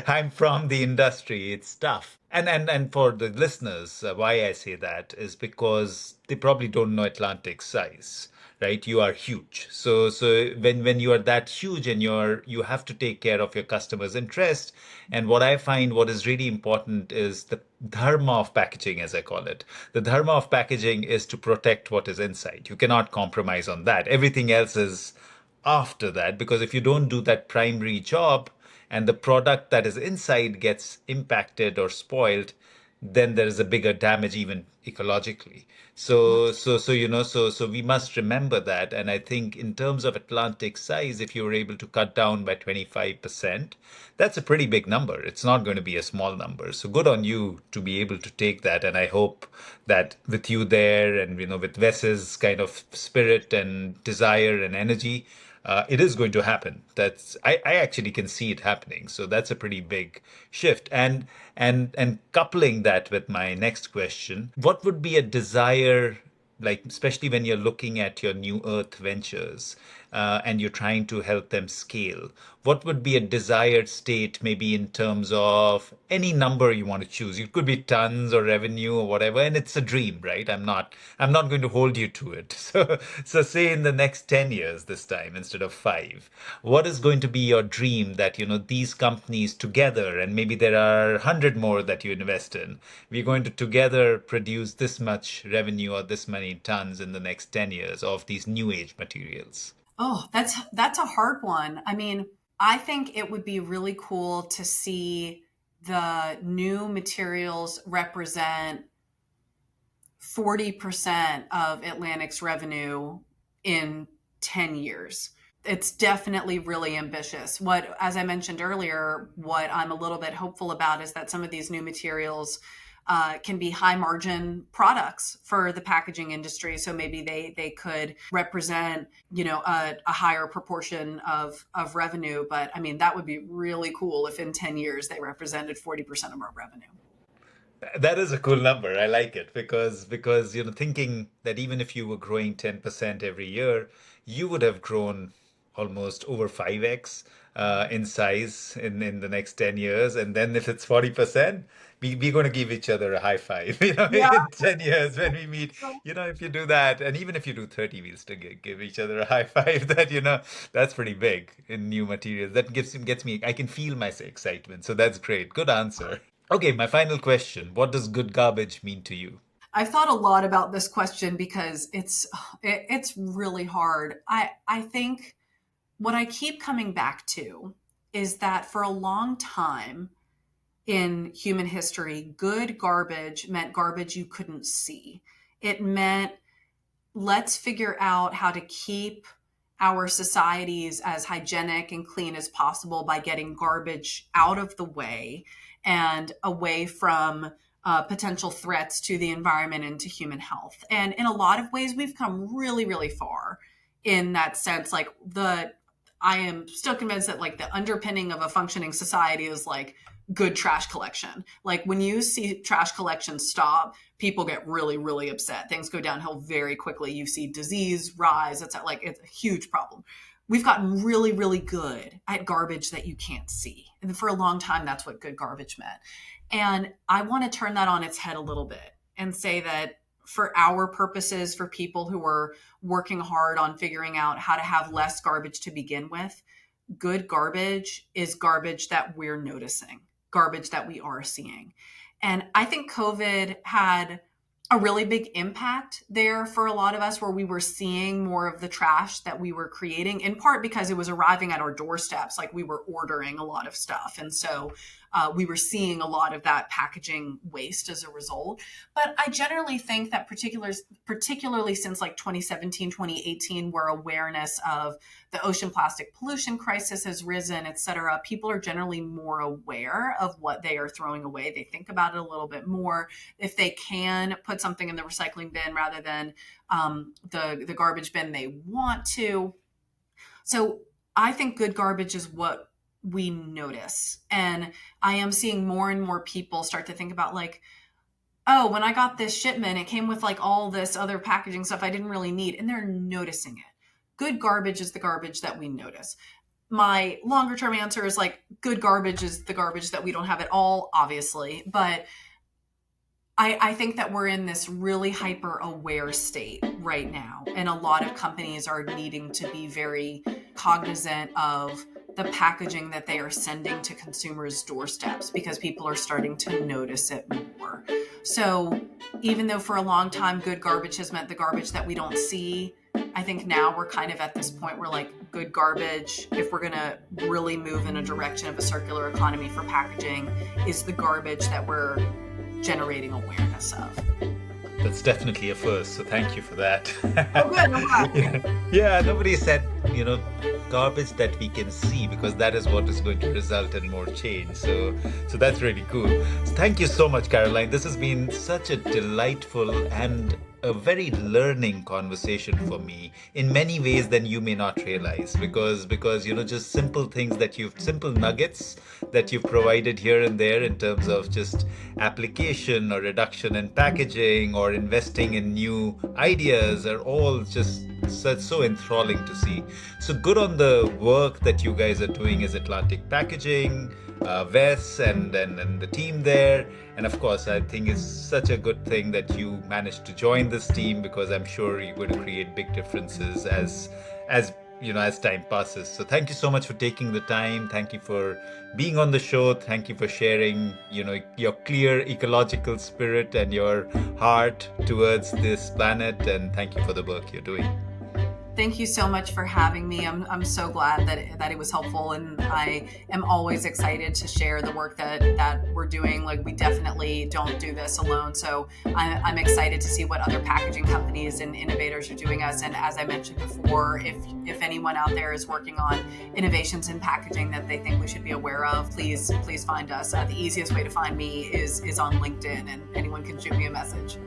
I'm from the industry. It's tough. And for the listeners, why I say that is because they probably don't know Atlantic's size, right? You are huge. So when you are that huge and you have to take care of your customers' interest. And what I find what is really important is the dharma of packaging, as I call it. The dharma of packaging is to protect what is inside. You cannot compromise on that. Everything else is after that, because if you don't do that primary job and the product that is inside gets impacted or spoiled, then there is a bigger damage even ecologically. So we must remember that. And I think in terms of Atlantic size, if you were able to cut down by 25%, that's a pretty big number. It's not going to be a small number. So good on you to be able to take that. And I hope that with you there and with Wes's kind of spirit and desire and energy, it is going to happen. I actually can see it happening. So that's a pretty big shift. And coupling that with my next question, what would be a desire, like especially when you're looking at your New Earth ventures, and you're trying to help them scale, what would be a desired state, maybe in terms of any number you want to choose? It could be tons or revenue or whatever, and it's a dream, right? I'm not going to hold you to it. So say in the next 10 years this time instead of 5, what is going to be your dream that, these companies together, and maybe there are 100 more that you invest in, we're going to together produce this much revenue or this many tons in the next 10 years of these new age materials? Oh, that's a hard one. I mean, I think it would be really cool to see the new materials represent 40% of Atlantic's revenue in 10 years. It's definitely really ambitious. As I mentioned earlier, what I'm a little bit hopeful about is that some of these new materials can be high margin products for the packaging industry. So maybe they could represent, a higher proportion of revenue. But I mean, that would be really cool if in 10 years they represented 40% of our revenue. That is a cool number. I like it because thinking that even if you were growing 10% every year, you would have grown almost over 5x in size in the next 10 years. And then if it's 40%, we're going to give each other a high five, Yeah. in 10 years when we meet, if you do that, and even if you do 30, we'll still give each other a high five that's pretty big in new materials. That gets me, I can feel my excitement. So that's great. Good answer. Okay, my final question. What does good garbage mean to you? I've thought a lot about this question because it's really hard. I think what I keep coming back to is that for a long time in human history, good garbage meant garbage you couldn't see. It meant let's figure out how to keep our societies as hygienic and clean as possible by getting garbage out of the way and away from potential threats to the environment and to human health. And in a lot of ways, we've come really, really far in that sense. I am still convinced that like the underpinning of a functioning society is like good trash collection. Like when you see trash collection stop, people get really, really upset. Things go downhill very quickly. You see disease rise. It's a huge problem. We've gotten really, really good at garbage that you can't see. And for a long time, that's what good garbage meant. And I want to turn that on its head a little bit and say that for our purposes, for people who are working hard on figuring out how to have less garbage to begin with, good garbage is garbage that we're noticing, garbage that we are seeing. And I think COVID had a really big impact there for a lot of us, where we were seeing more of the trash that we were creating, in part because it was arriving at our doorsteps. Like we were ordering a lot of stuff. And so we were seeing a lot of that packaging waste as a result. But I generally think that particularly since like 2017, 2018, where awareness of the ocean plastic pollution crisis has risen, et cetera, people are generally more aware of what they are throwing away. They think about it a little bit more. If they can put something in the recycling bin rather than the garbage bin, they want to. So I think good garbage is what we notice. And I am seeing more and more people start to think about like, oh, when I got this shipment, it came with like all this other packaging stuff I didn't really need. And they're noticing it. Good garbage is the garbage that we notice. My longer term answer is like, good garbage is the garbage that we don't have at all, obviously. But I think that we're in this really hyper aware state right now. And a lot of companies are needing to be very cognizant of the packaging that they are sending to consumers' doorsteps, because people are starting to notice it more. So even though for a long time good garbage has meant the garbage that we don't see, I think now we're kind of at this point where like good garbage, if we're going to really move in a direction of a circular economy for packaging, is the garbage that we're generating awareness of. That's definitely a first, so thank you for that. Oh, good. I'm glad. Yeah, nobody said, garbage that we can see, because that is what is going to result in more change. So that's really cool. So thank you so much, Caroline. This has been such a delightful and a very learning conversation for me in many ways than you may not realize, because just simple nuggets that you've provided here and there in terms of just application or reduction in packaging or investing in new ideas are all just so enthralling to see. So good on the work that you guys are doing as Atlantic Packaging, Wes and the team there. And of course, I think it's such a good thing that you managed to join this team, because I'm sure you're going to create big differences as time passes. So thank you so much for taking the time. Thank you for being on the show. Thank you for sharing, your clear ecological spirit and your heart towards this planet. And thank you for the work you're doing. Thank you so much for having me. I'm so glad that it was helpful, and I am always excited to share the work that we're doing. Like, we definitely don't do this alone. So I'm excited to see what other packaging companies and innovators are doing us. And as I mentioned before, if anyone out there is working on innovations in packaging that they think we should be aware of, please find us. The easiest way to find me is on LinkedIn, and anyone can shoot me a message.